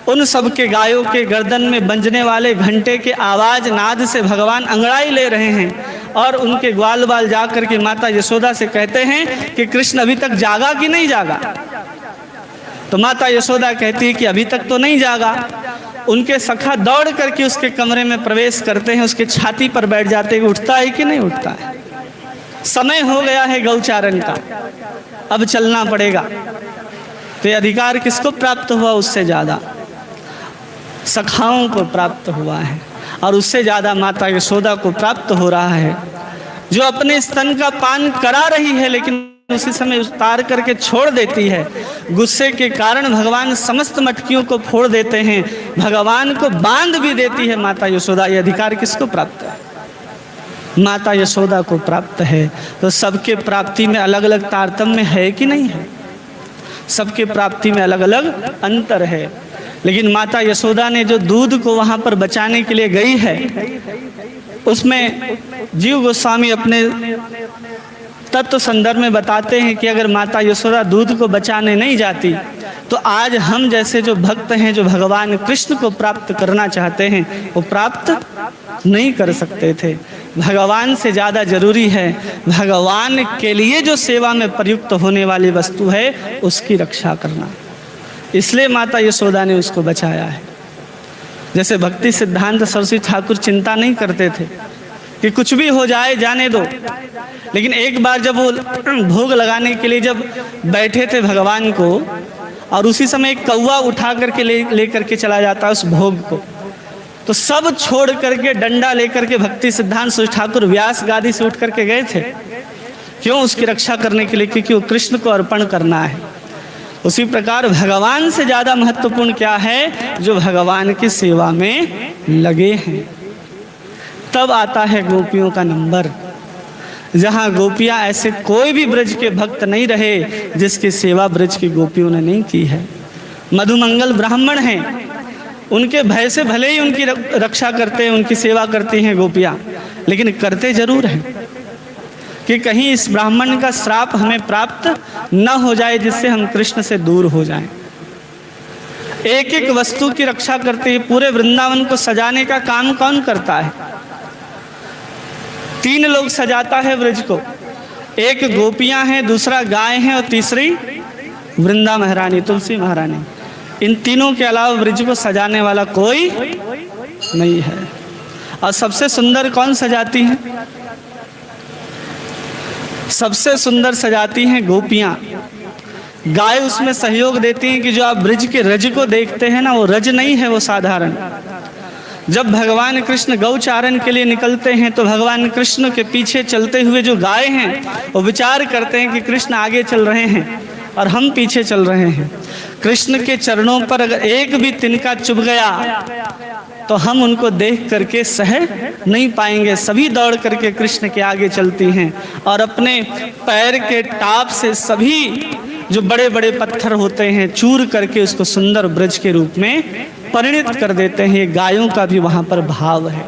Speaker 2: उन सब के गायों के गर्दन में बंजने वाले घंटे के आवाज नाद से भगवान अंगड़ाई ले रहे हैं और उनके ग्वाल बाल जा करके माता यशोदा से कहते हैं कि कृष्ण अभी तक जागा कि नहीं जागा? तो माता यशोदा कहती है कि अभी तक तो नहीं जागा। उनके सखा दौड़ करके उसके कमरे में प्रवेश करते हैं, उसके छाती पर बैठ जाते हैं, उठता है कि नहीं उठता है? समय हो गया है गौचारण का, अब चलना पड़ेगा। तो ये अधिकार किसको प्राप्त हुआ? उससे ज़्यादा सखाओं को प्राप्त हुआ है और उससे ज़्यादा माता यशोदा को प्राप्त हो रहा है, जो अपने स्तन का पान करा रही है लेकिन उसी समय उतार करके छोड़ देती है। गुस्से के कारण भगवान समस्त मटकियों को फोड़ देते हैं, भगवान को बांध भी देती है माता यशोदा। ये अधिकार किसको प्राप्त है? माता यशोदा को प्राप्त है। तो सबके प्राप्ति में अलग अलग तारतम्य है कि नहीं है? सबके प्राप्ति में अलग अलग अंतर है। लेकिन माता यशोदा ने जो दूध को वहाँ पर बचाने के लिए गई है, उसमें जीव गोस्वामी अपने तत्व संदर्भ में बताते हैं कि अगर माता यशोदा दूध को बचाने नहीं जाती तो आज हम जैसे जो भक्त हैं, जो भगवान कृष्ण को प्राप्त करना चाहते हैं, वो प्राप्त नहीं कर सकते थे। भगवान से ज़्यादा जरूरी है भगवान के लिए जो सेवा में प्रयुक्त होने वाली वस्तु है उसकी रक्षा करना। इसलिए माता यशोदा ने उसको बचाया है। जैसे भक्ति सिद्धांत सरस्वती ठाकुर चिंता नहीं करते थे कि कुछ भी हो जाए जाने दो, लेकिन एक बार जब वो भोग लगाने के लिए जब बैठे थे भगवान को और उसी समय एक कौवा उठा करके ले करके चला जाता है उस भोग को, तो सब छोड़ करके डंडा लेकर के भक्ति सिद्धांत सरस्वती ठाकुर व्यास गादी से उठ करके गए थे। क्यों? उसकी रक्षा करने के लिए, क्योंकि वो कृष्ण को अर्पण करना है। उसी प्रकार भगवान से ज़्यादा महत्वपूर्ण क्या है? जो भगवान की सेवा में लगे हैं। तब आता है गोपियों का नंबर। जहाँ गोपियाँ ऐसे कोई भी ब्रज के भक्त नहीं रहे जिसकी सेवा ब्रज की गोपियों ने नहीं की है। मधुमंगल ब्राह्मण हैं, उनके भय से भले ही उनकी रक्षा करते हैं, उनकी सेवा करती हैं गोपियाँ, लेकिन करते जरूर हैं कि कहीं इस ब्राह्मण का श्राप हमें प्राप्त न हो जाए जिससे हम कृष्ण से दूर हो जाएं। एक एक वस्तु की रक्षा करते हैं। पूरे वृंदावन को सजाने का काम कौन करता है? 3 लोग सजाता है ब्रज को। एक गोपियां हैं, दूसरा गाय हैं और तीसरी वृंदा महारानी, तुलसी महारानी। इन तीनों के अलावा ब्रज को सजाने वाला कोई नहीं है। और सबसे सुंदर कौन सजाती है? सबसे सुंदर सजाती हैं गोपियां। गाय उसमें सहयोग देती हैं कि जो आप ब्रज के रज को देखते हैं ना, वो रज नहीं है, वो साधारण। जब भगवान कृष्ण गौचारण के लिए निकलते हैं तो भगवान कृष्ण के पीछे चलते हुए जो गाय हैं वो विचार करते हैं कि कृष्ण आगे चल रहे हैं और हम पीछे चल रहे हैं। कृष्ण के चरणों पर अगर एक भी तिनका चुभ गया तो हम उनको देख करके सह नहीं पाएंगे। सभी दौड़ करके कृष्ण के आगे चलती हैं और अपने पैर के टाप से सभी जो बड़े बड़े पत्थर होते हैं चूर करके उसको सुंदर ब्रज के रूप में परिणित कर देते हैं। ये गायों का भी वहाँ पर भाव है।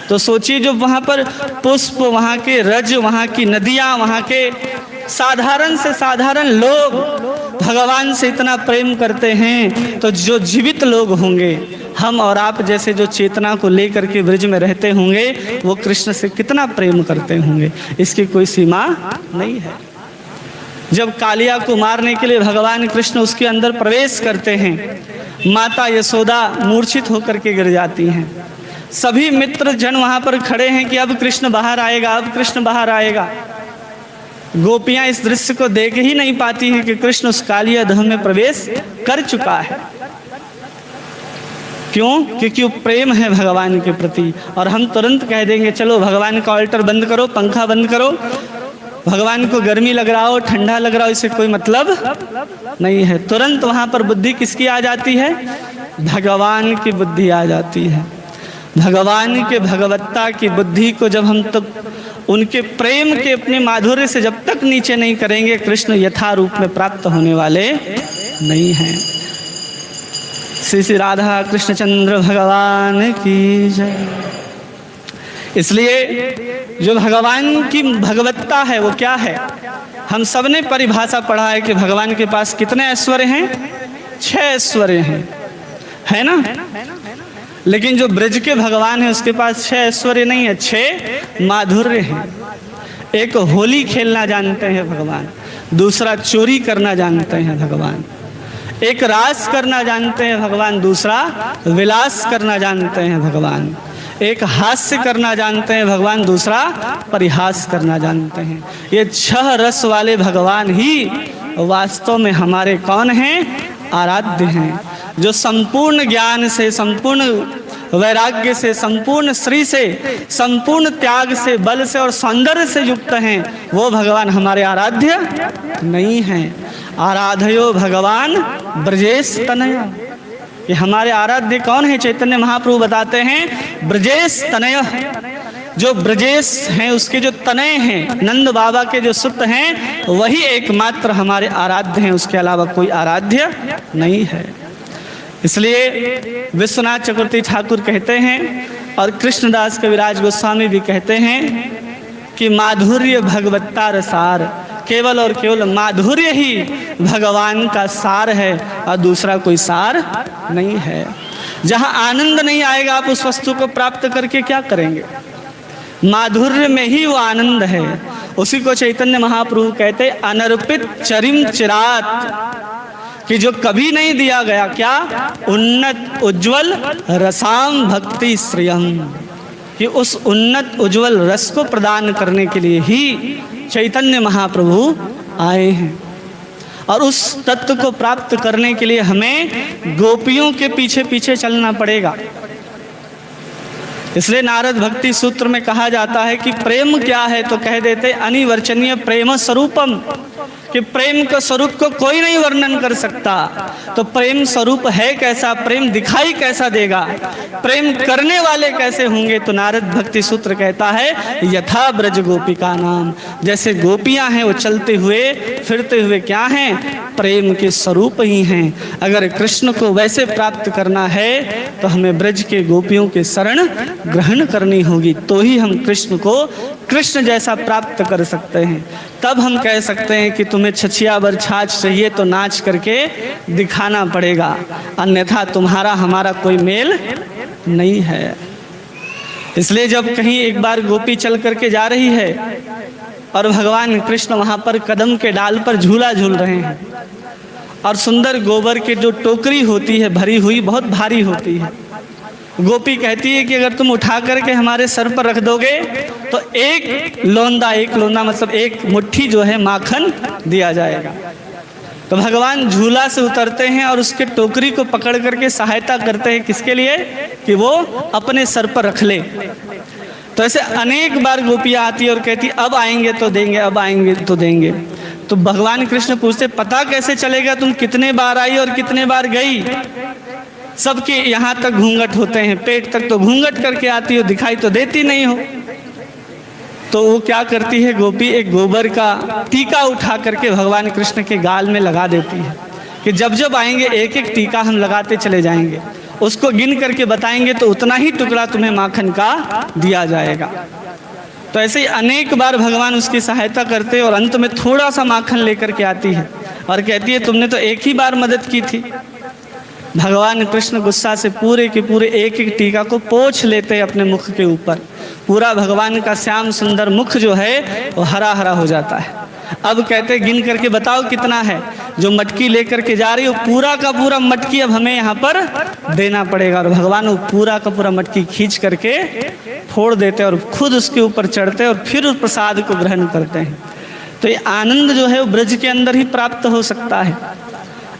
Speaker 2: तो सोचिए, जो वहाँ पर पुष्प, वहाँ के रज, वहाँ की नदियाँ, वहाँ के साधारण से साधारण लोग भगवान से इतना प्रेम करते हैं, तो जो जीवित लोग होंगे, हम और आप जैसे जो चेतना को लेकर के ब्रज में रहते होंगे, वो कृष्ण से कितना प्रेम करते होंगे, इसकी कोई सीमा नहीं है। जब कालिया को मारने के लिए भगवान कृष्ण उसके अंदर प्रवेश करते हैं, माता यशोदा मूर्छित होकर के गिर जाती हैं। सभी मित्र जन वहाँ पर खड़े हैं कि अब कृष्ण बाहर आएगा, अब कृष्ण बाहर आएगा। गोपियाँ इस दृश्य को देख ही नहीं पाती हैं कि कृष्ण उस कालिया दह में प्रवेश कर चुका है। क्यों? क्योंकि वो प्रेम है भगवान के प्रति। और हम तुरंत कह देंगे चलो भगवान का ऑल्टर बंद करो, पंखा बंद करो, भगवान को गर्मी लग रहा हो, ठंडा लग रहा हो, इससे कोई मतलब नहीं है। तुरंत वहाँ पर बुद्धि किसकी आ जाती है? भगवान की बुद्धि आ जाती है। भगवान के भगवत्ता की बुद्धि को जब हम तक उनके प्रेम के अपने माधुर्य से जब तक नीचे नहीं करेंगे, कृष्ण यथा रूप में प्राप्त होने वाले नहीं हैं। श्री श्री राधा कृष्णचंद्र भगवान की जय। इसलिए जो भगवान की भगवत्ता है वो क्या है? हम सब ने परिभाषा पढ़ा है कि भगवान के पास कितने ऐश्वर्य हैं? 6 ऐश्वर्य हैं, है ना? लेकिन जो ब्रज के भगवान है उसके पास 6 ऐश्वर्य नहीं है, 6 माधुर्य हैं। एक होली खेलना जानते हैं भगवान, दूसरा चोरी करना जानते हैं भगवान, एक रास करना जानते हैं भगवान, दूसरा विलास करना जानते हैं भगवान, एक हास्य करना जानते हैं भगवान, दूसरा परिहास करना जानते हैं। ये 6 रस वाले भगवान ही वास्तव में हमारे कौन हैं? आराध्य हैं। जो संपूर्ण ज्ञान से, संपूर्ण वैराग्य से, संपूर्ण श्री से, संपूर्ण त्याग से, बल से और सौंदर्य से युक्त हैं, वो भगवान हमारे आराध्य नहीं हैं। आराध्यो भगवान ब्रजेश तनय। ये हमारे आराध्य कौन है? चैतन्य महाप्रभु बताते हैं ब्रजेश तनय। जो ब्रजेश हैं उसके जो तनय हैं, नंद बाबा के जो सुत हैं, वही एकमात्र हमारे आराध्य हैं, उसके अलावा कोई आराध्य नहीं है। इसलिए विश्वनाथ चक्रवर्ती ठाकुर कहते हैं और कृष्णदास कविराज गोस्वामी भी कहते हैं कि माधुर्य भगवत्ता रसार, केवल और केवल माधुर्य ही भगवान का सार है और दूसरा कोई सार नहीं है। जहाँ आनंद नहीं आएगा, आप उस वस्तु को प्राप्त करके क्या करेंगे? माधुर्य में ही वो आनंद है। उसी को चैतन्य महाप्रभु कहते अनर्पित चरिम चिरात, कि जो कभी नहीं दिया गया, क्या? उन्नत उज्ज्वल रसाम भक्ति श्रियम, कि उस उन्नत उज्ज्वल रस को प्रदान करने के लिए ही चैतन्य महाप्रभु आए हैं। और उस तत्व को प्राप्त करने के लिए हमें गोपियों के पीछे पीछे चलना पड़ेगा। इसलिए नारद भक्ति सूत्र में कहा जाता है कि प्रेम क्या है, तो कह देते अनिवर्चनीय प्रेम स्वरूपम, कि प्रेम के स्वरूप को कोई नहीं वर्णन कर सकता। तो प्रेम स्वरूप है कैसा? प्रेम दिखाई कैसा देगा? प्रेम करने वाले कैसे होंगे? तो नारद भक्ति सूत्र कहता है यथा ब्रज गोपिका नाम, जैसे गोपियां हैं वो चलते हुए फिरते हुए क्या हैं? प्रेम के स्वरूप ही हैं। अगर कृष्ण को वैसे प्राप्त करना है तो हमें ब्रज के गोपियों के शरण ग्रहण करनी होगी, तो ही हम कृष्ण को कृष्ण जैसा प्राप्त कर सकते हैं। तब हम कह सकते हैं कि तुम्हें छछिया बर छाछ चाहिए तो नाच करके दिखाना पड़ेगा, अन्यथा तुम्हारा हमारा कोई मेल नहीं है। इसलिए जब कहीं एक बार गोपी चल करके जा रही है और भगवान कृष्ण वहाँ पर कदम के डाल पर झूला झूल रहे हैं और सुंदर गोबर की जो टोकरी होती है भरी हुई, बहुत भारी होती है, गोपी कहती है कि अगर तुम उठा करके हमारे सर पर रख दोगे तो एक लोंदा मतलब एक मुट्ठी जो है माखन दिया जाएगा। तो भगवान झूला से उतरते हैं और उसके टोकरी को पकड़ करके सहायता करते हैं, किसके लिए? कि वो अपने सर पर रख ले। तो ऐसे अनेक बार गोपियाँ आती है और कहती अब आएंगे तो देंगे, अब आएंगे तो देंगे। तो भगवान कृष्ण पूछते पता कैसे चलेगा तुम कितने बार आई और कितने बार गई? सबके यहाँ तक घूंघट होते हैं, पेट तक तो घूंघट करके आती हो, दिखाई तो देती नहीं हो। तो वो क्या करती है गोपी, एक गोबर का टीका उठा करके भगवान कृष्ण के गाल में लगा देती है कि जब जब आएंगे एक एक टीका हम लगाते चले जाएंगे, उसको गिन करके बताएंगे तो उतना ही टुकड़ा तुम्हें माखन का दिया जाएगा। तो ऐसे ही अनेक बार भगवान उसकी सहायता करते और अंत में थोड़ा सा माखन लेकर के आती है और कहती है तुमने तो एक ही बार मदद की थी। भगवान कृष्ण गुस्सा से पूरे के पूरे एक एक टीका को पोंछ लेते हैं अपने मुख के ऊपर। पूरा भगवान का श्याम सुंदर मुख जो है वो हरा हरा हो जाता है। अब कहते गिन करके बताओ कितना है। जो मटकी लेकर के जा रही हो पूरा का पूरा मटकी अब हमें यहाँ पर देना पड़ेगा। और भगवान वो पूरा का पूरा मटकी खींच करके फोड़ देते हैं और खुद उसके ऊपर चढ़ते हैं और फिर उस प्रसाद को ग्रहण करते हैं। तो ये आनंद जो है वो ब्रज के अंदर ही प्राप्त हो सकता है,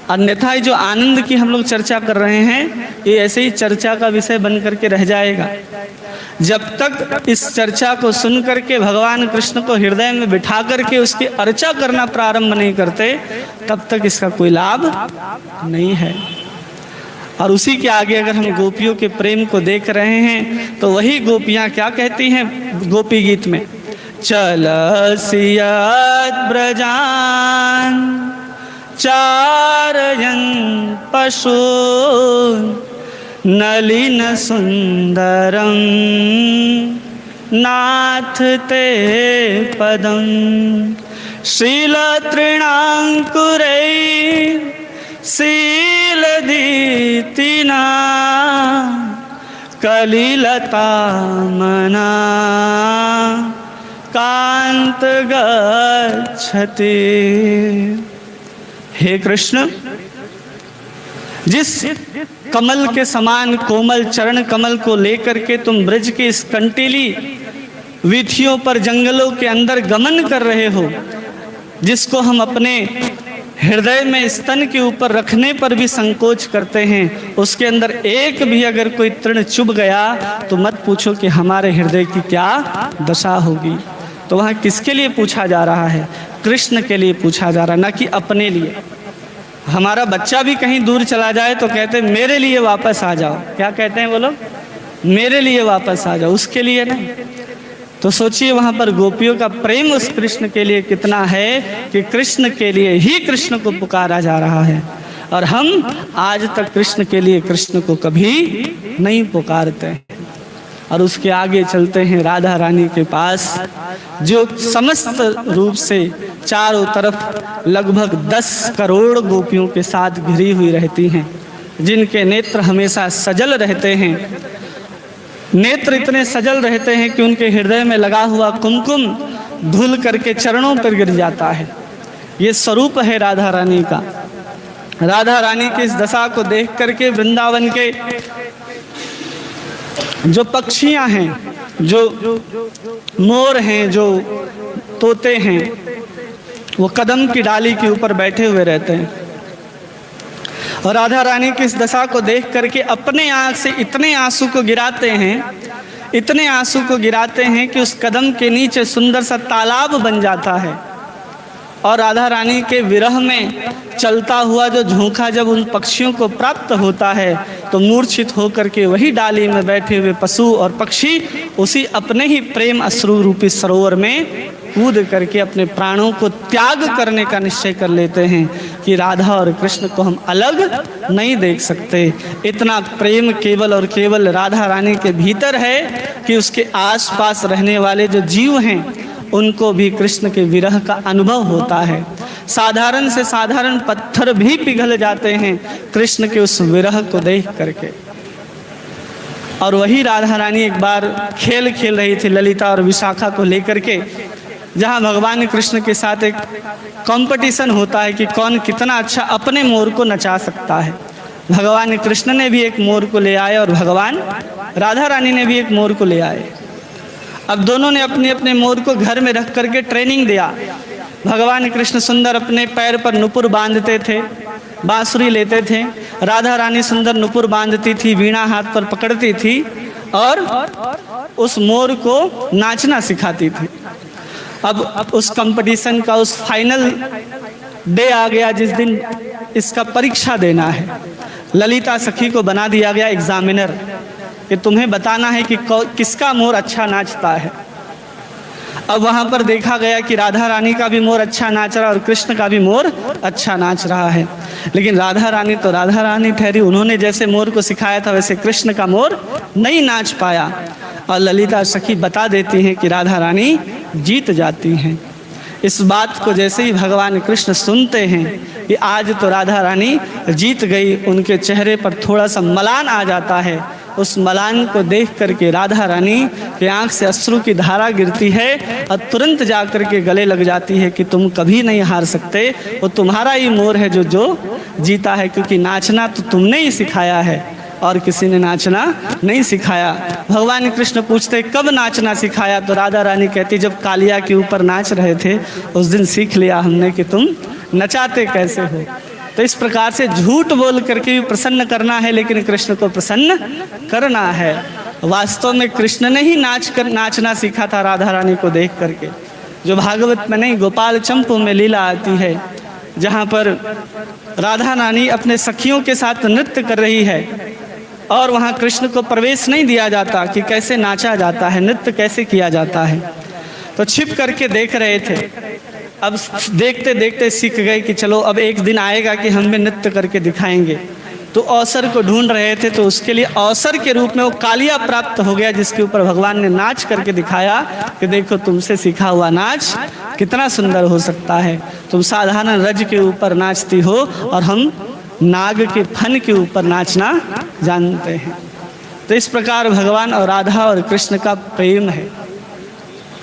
Speaker 2: अन्यथा जो आनंद की हम लोग चर्चा कर रहे हैं ये ऐसे ही चर्चा का विषय बन करके रह जाएगा। जब तक इस चर्चा को सुन करके भगवान कृष्ण को हृदय में बिठा करके उसकी अर्चा करना प्रारंभ नहीं करते तब तक इसका कोई लाभ नहीं है। और उसी के आगे अगर हम गोपियों के प्रेम को देख रहे हैं तो वही गोपियाँ क्या कहती हैं गोपी गीत में, चल सियत ब्रजान चारयन पशु नलिन सुंदरम नाथ ते पदम शील तृणांकुरै शील दीतिना कलिलता मना कांत गच्छति। हे कृष्ण, जिस कमल के समान कोमल चरण कमल को लेकर के तुम ब्रज के इस कंटीली वीथियों पर जंगलों के अंदर गमन कर रहे हो, जिसको हम अपने हृदय में स्तन के ऊपर रखने पर भी संकोच करते हैं, उसके अंदर एक भी अगर कोई तृण चुभ गया तो मत पूछो कि हमारे हृदय की क्या दशा होगी। तो वहाँ किसके लिए पूछा जा रहा है? कृष्ण के लिए पूछा जा रहा है, न कि अपने लिए। हमारा बच्चा भी कहीं दूर चला जाए तो कहते हैं मेरे लिए वापस आ जाओ। क्या कहते हैं वो लोग? मेरे लिए वापस आ जाओ, उसके लिए नहीं। तो सोचिए वहाँ पर गोपियों का प्रेम उस कृष्ण के लिए कितना है कि कृष्ण के लिए ही कृष्ण को पुकारा जा रहा है। और हम आज तक कृष्ण के लिए कृष्ण को कभी नहीं पुकारते। और उसके आगे चलते हैं राधा रानी के पास, जो समस्त रूप से चारों तरफ लगभग 10 करोड़ गोपियों के साथ घिरी हुई रहती हैं, जिनके नेत्र हमेशा सजल रहते हैं। नेत्र इतने सजल रहते हैं कि उनके हृदय में लगा हुआ कुमकुम धुल करके चरणों पर गिर जाता है। ये स्वरूप है राधा रानी का। राधा रानी की इस दशा को देख करके वृंदावन के जो पक्षियां हैं, जो मोर हैं, जो तोते हैं, वो कदम की डाली के ऊपर बैठे हुए रहते हैं। और राधा रानी की इस दशा को देख करके अपने आँख से इतने आंसू को गिराते हैं, इतने आंसू को गिराते हैं कि उस कदम के नीचे सुंदर सा तालाब बन जाता है। और राधा रानी के विरह में चलता हुआ जो झोंका जब उन पक्षियों को प्राप्त होता है तो मूर्छित होकर के वही डाली में बैठे हुए पशु और पक्षी उसी अपने ही प्रेम अश्रु रूपी सरोवर में कूद करके अपने प्राणों को त्याग करने का निश्चय कर लेते हैं कि राधा और कृष्ण को हम अलग नहीं देख सकते। इतना प्रेम केवल और केवल राधा रानी के भीतर है कि उसके आसपास रहने वाले जो जीव हैं उनको भी कृष्ण के विरह का अनुभव होता है। साधारण से साधारण पत्थर भी पिघल जाते हैं कृष्ण के उस विरह को देख करके। और वही राधा रानी एक बार खेल खेल रही थी ललिता और विशाखा को लेकर के, जहाँ भगवान कृष्ण के साथ एक कंपटीशन होता है कि कौन कितना अच्छा अपने मोर को नचा सकता है। भगवान कृष्ण ने भी एक मोर को ले आए और भगवान राधा रानी ने भी एक मोर को ले आए। अब दोनों ने अपने अपने मोर को घर में रख करके ट्रेनिंग दिया। भगवान कृष्ण सुंदर अपने पैर पर नुपुर बांधते थे, बांसुरी लेते थे। राधा रानी सुंदर नुपुर बांधती थी, वीणा हाथ पर पकड़ती थी और उस मोर को नाचना सिखाती थी। अब उस कंपटीशन का उस फाइनल डे आ गया जिस दिन इसका परीक्षा देना है। ललिता सखी को बना दिया गया एग्जामिनर कि तुम्हें बताना है कि किसका मोर अच्छा नाचता है। अब वहाँ पर देखा गया कि राधा रानी का भी मोर अच्छा नाच रहा और कृष्ण का भी मोर अच्छा नाच रहा है। लेकिन राधा रानी तो राधा रानी ठहरी, उन्होंने जैसे मोर को सिखाया था वैसे कृष्ण का मोर नहीं नाच पाया। और ललिता सखी बता देती हैं कि राधा रानी जीत जाती हैं। इस बात को जैसे ही भगवान कृष्ण सुनते हैं कि आज तो राधा रानी जीत गई, उनके चेहरे पर थोड़ा सा मलान आ जाता है। उस मलान को देख करके राधा रानी के आंख से अश्रु की धारा गिरती है और तुरंत जा कर के गले लग जाती है कि तुम कभी नहीं हार सकते, वो तुम्हारा ही मोर है जो जीता है, क्योंकि नाचना तो तुमने ही सिखाया है और किसी ने नाचना नहीं सिखाया। भगवान कृष्ण पूछते कब नाचना सिखाया, तो राधा रानी कहती जब कालिया के ऊपर नाच रहे थे उस दिन सीख लिया हमने कि तुम नचाते कैसे हो। तो इस प्रकार से झूठ बोल करके भी प्रसन्न करना है, लेकिन कृष्ण को प्रसन्न करना है। वास्तव में कृष्ण ने ही नाचना सीखा था राधा रानी को देख करके। जो भागवत में नहीं, गोपाल चंपू में लीला आती है जहाँ पर राधा रानी अपने सखियों के साथ नृत्य कर रही है और वहाँ कृष्ण को प्रवेश नहीं दिया जाता कि कैसे नाचा जाता है, नृत्य कैसे किया जाता है। तो छिप करके देख रहे थे। अब देखते देखते सीख गए कि चलो अब एक दिन आएगा कि हम भी नृत्य करके दिखाएंगे। तो अवसर को ढूंढ रहे थे, तो उसके लिए अवसर के रूप में वो कालिया प्राप्त हो गया जिसके ऊपर भगवान ने नाच करके दिखाया कि देखो तुमसे सीखा हुआ नाच कितना सुंदर हो सकता है। तुम साधारण रज के ऊपर नाचती हो और हम नाग के फन के ऊपर नाचना जानते हैं। तो इस प्रकार भगवान और राधा और कृष्ण का प्रेम है।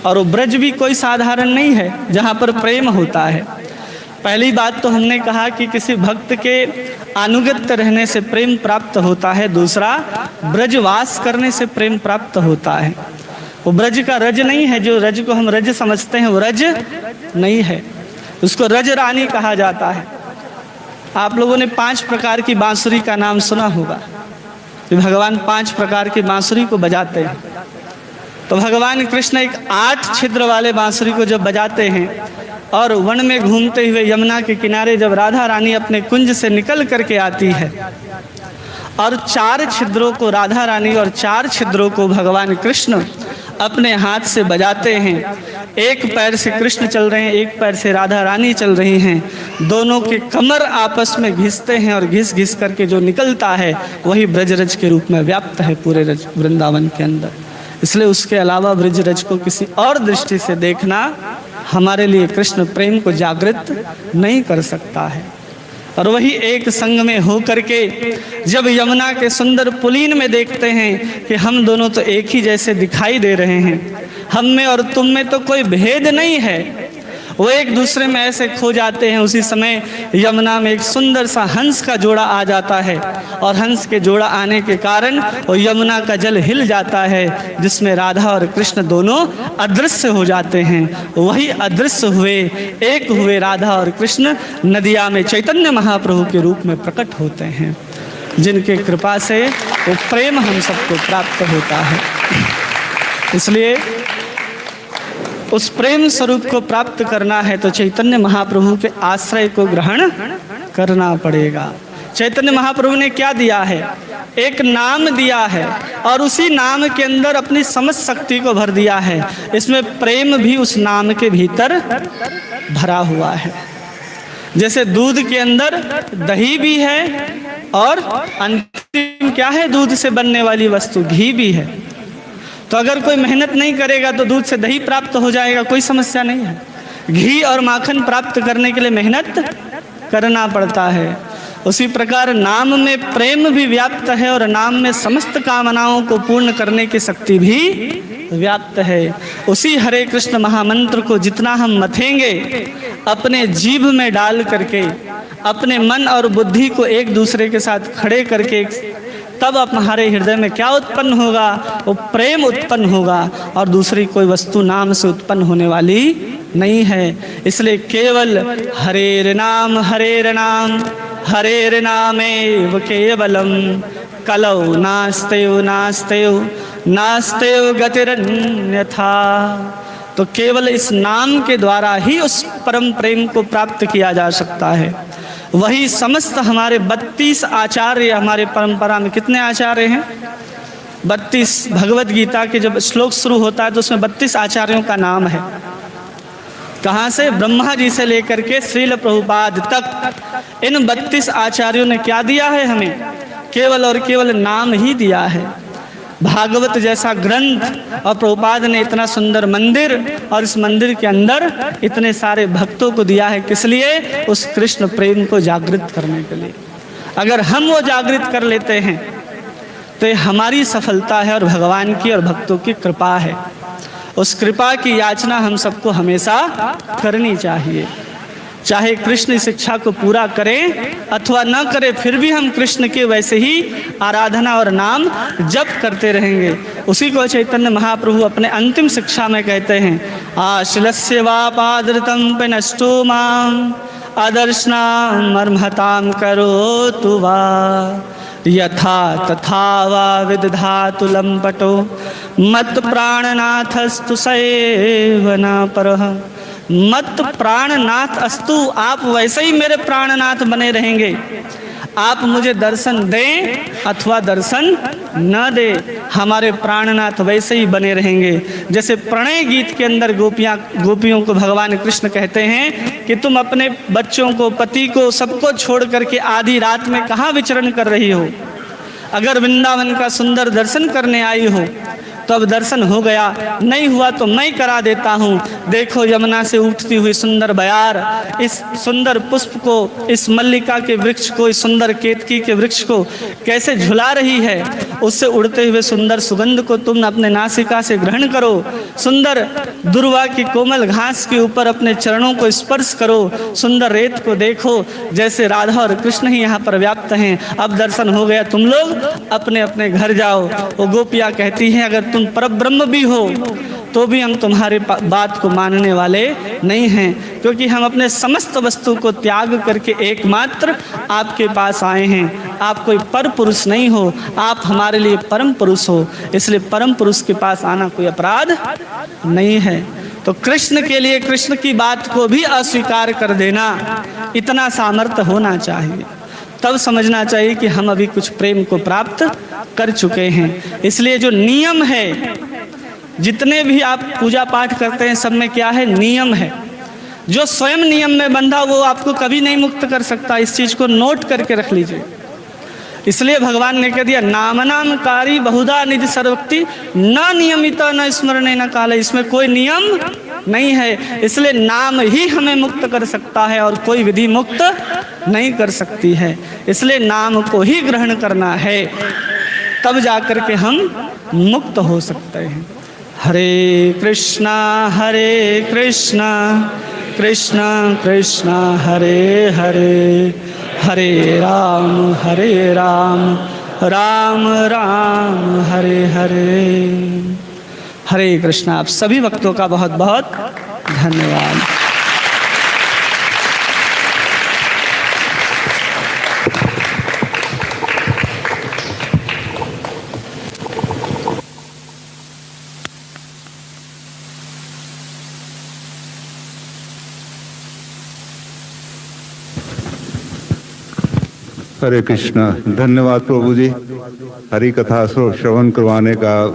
Speaker 2: और वो ब्रज भी कोई साधारण नहीं है जहाँ पर प्रेम होता है। पहली बात तो हमने कहा कि किसी भक्त के अनुगत रहने से प्रेम प्राप्त होता है। दूसरा, ब्रजवास करने से प्रेम प्राप्त होता है। वो ब्रज का रज नहीं है, जो रज को हम रज समझते हैं वो रज नहीं है, उसको रज रानी कहा जाता है। आप लोगों ने 5 प्रकार की बांसुरी का नाम सुना होगा कि भगवान 5 प्रकार की बांसुरी को बजाते हैं। तो भगवान कृष्ण एक 8 छिद्र वाले बांसुरी को जब बजाते हैं और वन में घूमते हुए यमुना के किनारे जब राधा रानी अपने कुंज से निकल करके आती है और 4 छिद्रों को राधा रानी और 4 छिद्रों को भगवान कृष्ण अपने हाथ से बजाते हैं। एक पैर से कृष्ण चल रहे हैं, एक पैर से राधा रानी चल रही हैं। दोनों के कमर आपस में घिसते हैं और घिस घिस करके जो निकलता है वही ब्रजरज के रूप में व्याप्त है पूरे वृंदावन के अंदर। इसलिए उसके अलावा ब्रजरज को किसी और दृष्टि से देखना हमारे लिए कृष्ण प्रेम को जागृत नहीं कर सकता है। और वही एक संग में हो करके जब यमुना के सुंदर पुलीन में देखते हैं कि हम दोनों तो एक ही जैसे दिखाई दे रहे हैं, हम में और तुम में तो कोई भेद नहीं है, वो एक दूसरे में ऐसे खो जाते हैं। उसी समय यमुना में एक सुंदर सा हंस का जोड़ा आ जाता है और हंस के जोड़ा आने के कारण वो यमुना का जल हिल जाता है, जिसमें राधा और कृष्ण दोनों अदृश्य हो जाते हैं। वही अदृश्य हुए, एक हुए राधा और कृष्ण नदिया में चैतन्य महाप्रभु के रूप में प्रकट होते हैं, जिनके कृपा से वो प्रेम हम सबको प्राप्त होता है। इसलिए उस प्रेम स्वरूप को प्राप्त करना है तो चैतन्य महाप्रभु के आश्रय को ग्रहण करना पड़ेगा। चैतन्य महाप्रभु ने क्या दिया है? एक नाम दिया है और उसी नाम के अंदर अपनी समझ शक्ति को भर दिया है। इसमें प्रेम भी उस नाम के भीतर भरा हुआ है। जैसे दूध के अंदर दही भी है और अंतिम क्या है? दूध से बनने वाली वस्तु घी भी है। तो अगर कोई मेहनत नहीं करेगा तो दूध से दही प्राप्त हो जाएगा, कोई समस्या नहीं है। घी और माखन प्राप्त करने के लिए मेहनत करना पड़ता है। उसी प्रकार नाम में प्रेम भी व्याप्त है और नाम में समस्त कामनाओं को पूर्ण करने की शक्ति भी व्याप्त है। उसी हरे कृष्ण महामंत्र को जितना हम मथेंगे, अपने जीभ में डाल करके अपने मन और बुद्धि को एक दूसरे के साथ खड़े करके तब अब हमारे हृदय में क्या उत्पन्न होगा? वो प्रेम उत्पन्न होगा और दूसरी कोई वस्तु नाम से उत्पन्न होने वाली नहीं है। इसलिए केवल हरेर नाम हरेर नामेव केवलम कलौ नास्तेव नास्तेव नास्तेव गतिरन्यथा। तो केवल इस नाम के द्वारा ही उस परम प्रेम को प्राप्त किया जा सकता है। वही समस्त हमारे 32 आचार्य, हमारे परंपरा में कितने आचार्य हैं? 32। भगवत गीता के जब श्लोक शुरू होता है तो उसमें 32 आचार्यों का नाम है। कहाँ से? ब्रह्मा जी से लेकर के श्रील प्रभुपाद तक इन 32 आचार्यों ने क्या दिया है हमें? केवल और केवल नाम ही दिया है। भागवत जैसा ग्रंथ और प्रभुपाद ने इतना सुंदर मंदिर और इस मंदिर के अंदर इतने सारे भक्तों को दिया है। किस लिए? उस कृष्ण प्रेम को जागृत करने के लिए। अगर हम वो जागृत कर लेते हैं तो ये हमारी सफलता है और भगवान की और भक्तों की कृपा है। उस कृपा की याचना हम सबको हमेशा करनी चाहिए। चाहे कृष्ण शिक्षा को पूरा करें अथवा न करें, फिर भी हम कृष्ण के वैसे ही आराधना और नाम जप करते रहेंगे। उसी को चैतन्य महाप्रभु अपने अंतिम शिक्षा में कहते हैं, आश्लस्य वापादृतं पिनष्टो मां आदर्शनां मर्महतां करोतु वा यथा तथा वा विदधातु लंपटो मत् प्राणनाथस्तु सेवना परः। मत प्राणनाथ अस्तु, आप वैसे ही मेरे प्राणनाथ बने रहेंगे। आप मुझे दर्शन दें अथवा दर्शन न दें, हमारे प्राणनाथ वैसे ही बने रहेंगे। जैसे प्रणय गीत के अंदर गोपियों को भगवान कृष्ण कहते हैं कि तुम अपने बच्चों को, पति को, सबको छोड़ करके आधी रात में कहाँ विचरण कर रही हो? अगर वृंदावन का सुंदर दर्शन करने आई हो तो अब दर्शन हो गया, नहीं हुआ तो मैं करा देता हूँ। देखो यमुना से उठती हुई सुंदर बयार इस सुंदर पुष्प को, इस मल्लिका के वृक्ष को, इस सुंदर केतकी के वृक्ष को कैसे झुला रही है। उससे उड़ते हुए सुंदर सुगंध को तुम अपने नासिका से ग्रहण करो। सुंदर दुर्वा की कोमल घास के ऊपर अपने चरणों को स्पर्श करो। सुंदर रेत को देखो, जैसे राधा और कृष्ण ही यहाँ पर व्याप्त हैं। अब दर्शन हो गया, तुम लोग अपने अपने घर जाओ। वो गोपियाँ कहती हैं, अगर तुम परब्रह्म भी हो तो भी हम तुम्हारे बात को मानने वाले नहीं हैं, क्योंकि हम अपने समस्त वस्तु को त्याग करके एकमात्र आपके पास आए हैं। आप कोई पर पुरुष नहीं हो, आप हमारे लिए परम पुरुष हो। इसलिए परम पुरुष के पास आना कोई अपराध नहीं है। तो कृष्ण के लिए कृष्ण की बात को भी अस्वीकार कर देना, इतना सामर्थ्य होना चाहिए। तब समझना चाहिए कि हम अभी कुछ प्रेम को प्राप्त कर चुके हैं। इसलिए जो नियम है, जितने भी आप पूजा पाठ करते हैं, सब में क्या है? नियम है। जो स्वयं नियम में बंधा वो आपको कभी नहीं मुक्त कर सकता। इस चीज को नोट करके रख लीजिए। इसलिए भगवान ने कह दिया, नामनामकारी बहुधा निज सर्वक्ति न नियमित न स्मरण न काल। इसमें कोई नियम नहीं है। इसलिए नाम ही हमें मुक्त कर सकता है और कोई विधि मुक्त नहीं कर सकती है। इसलिए नाम को ही ग्रहण करना है, तब जाकर के हम मुक्त हो सकते हैं। हरे कृष्णा कृष्णा कृष्णा हरे हरे, हरे राम राम राम हरे हरे। हरे कृष्णा। आप सभी भक्तों का बहुत बहुत धन्यवाद।
Speaker 1: हरे कृष्णा। धन्यवाद प्रभु जी। हरि कथा श्रवण करवाने का,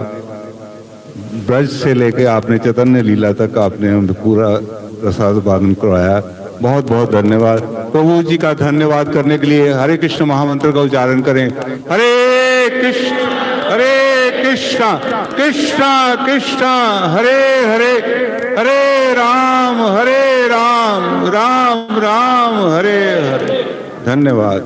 Speaker 1: ब्रज से लेके आपने चैतन्य लीला तक आपने पूरा रसास्वादन करवाया। बहुत बहुत धन्यवाद। प्रभु जी का धन्यवाद करने के लिए हरे कृष्ण महामंत्र का उच्चारण करें। हरे कृष्णा कृष्णा कृष्णा हरे हरे, हरे राम राम राम हरे हरे। धन्यवाद।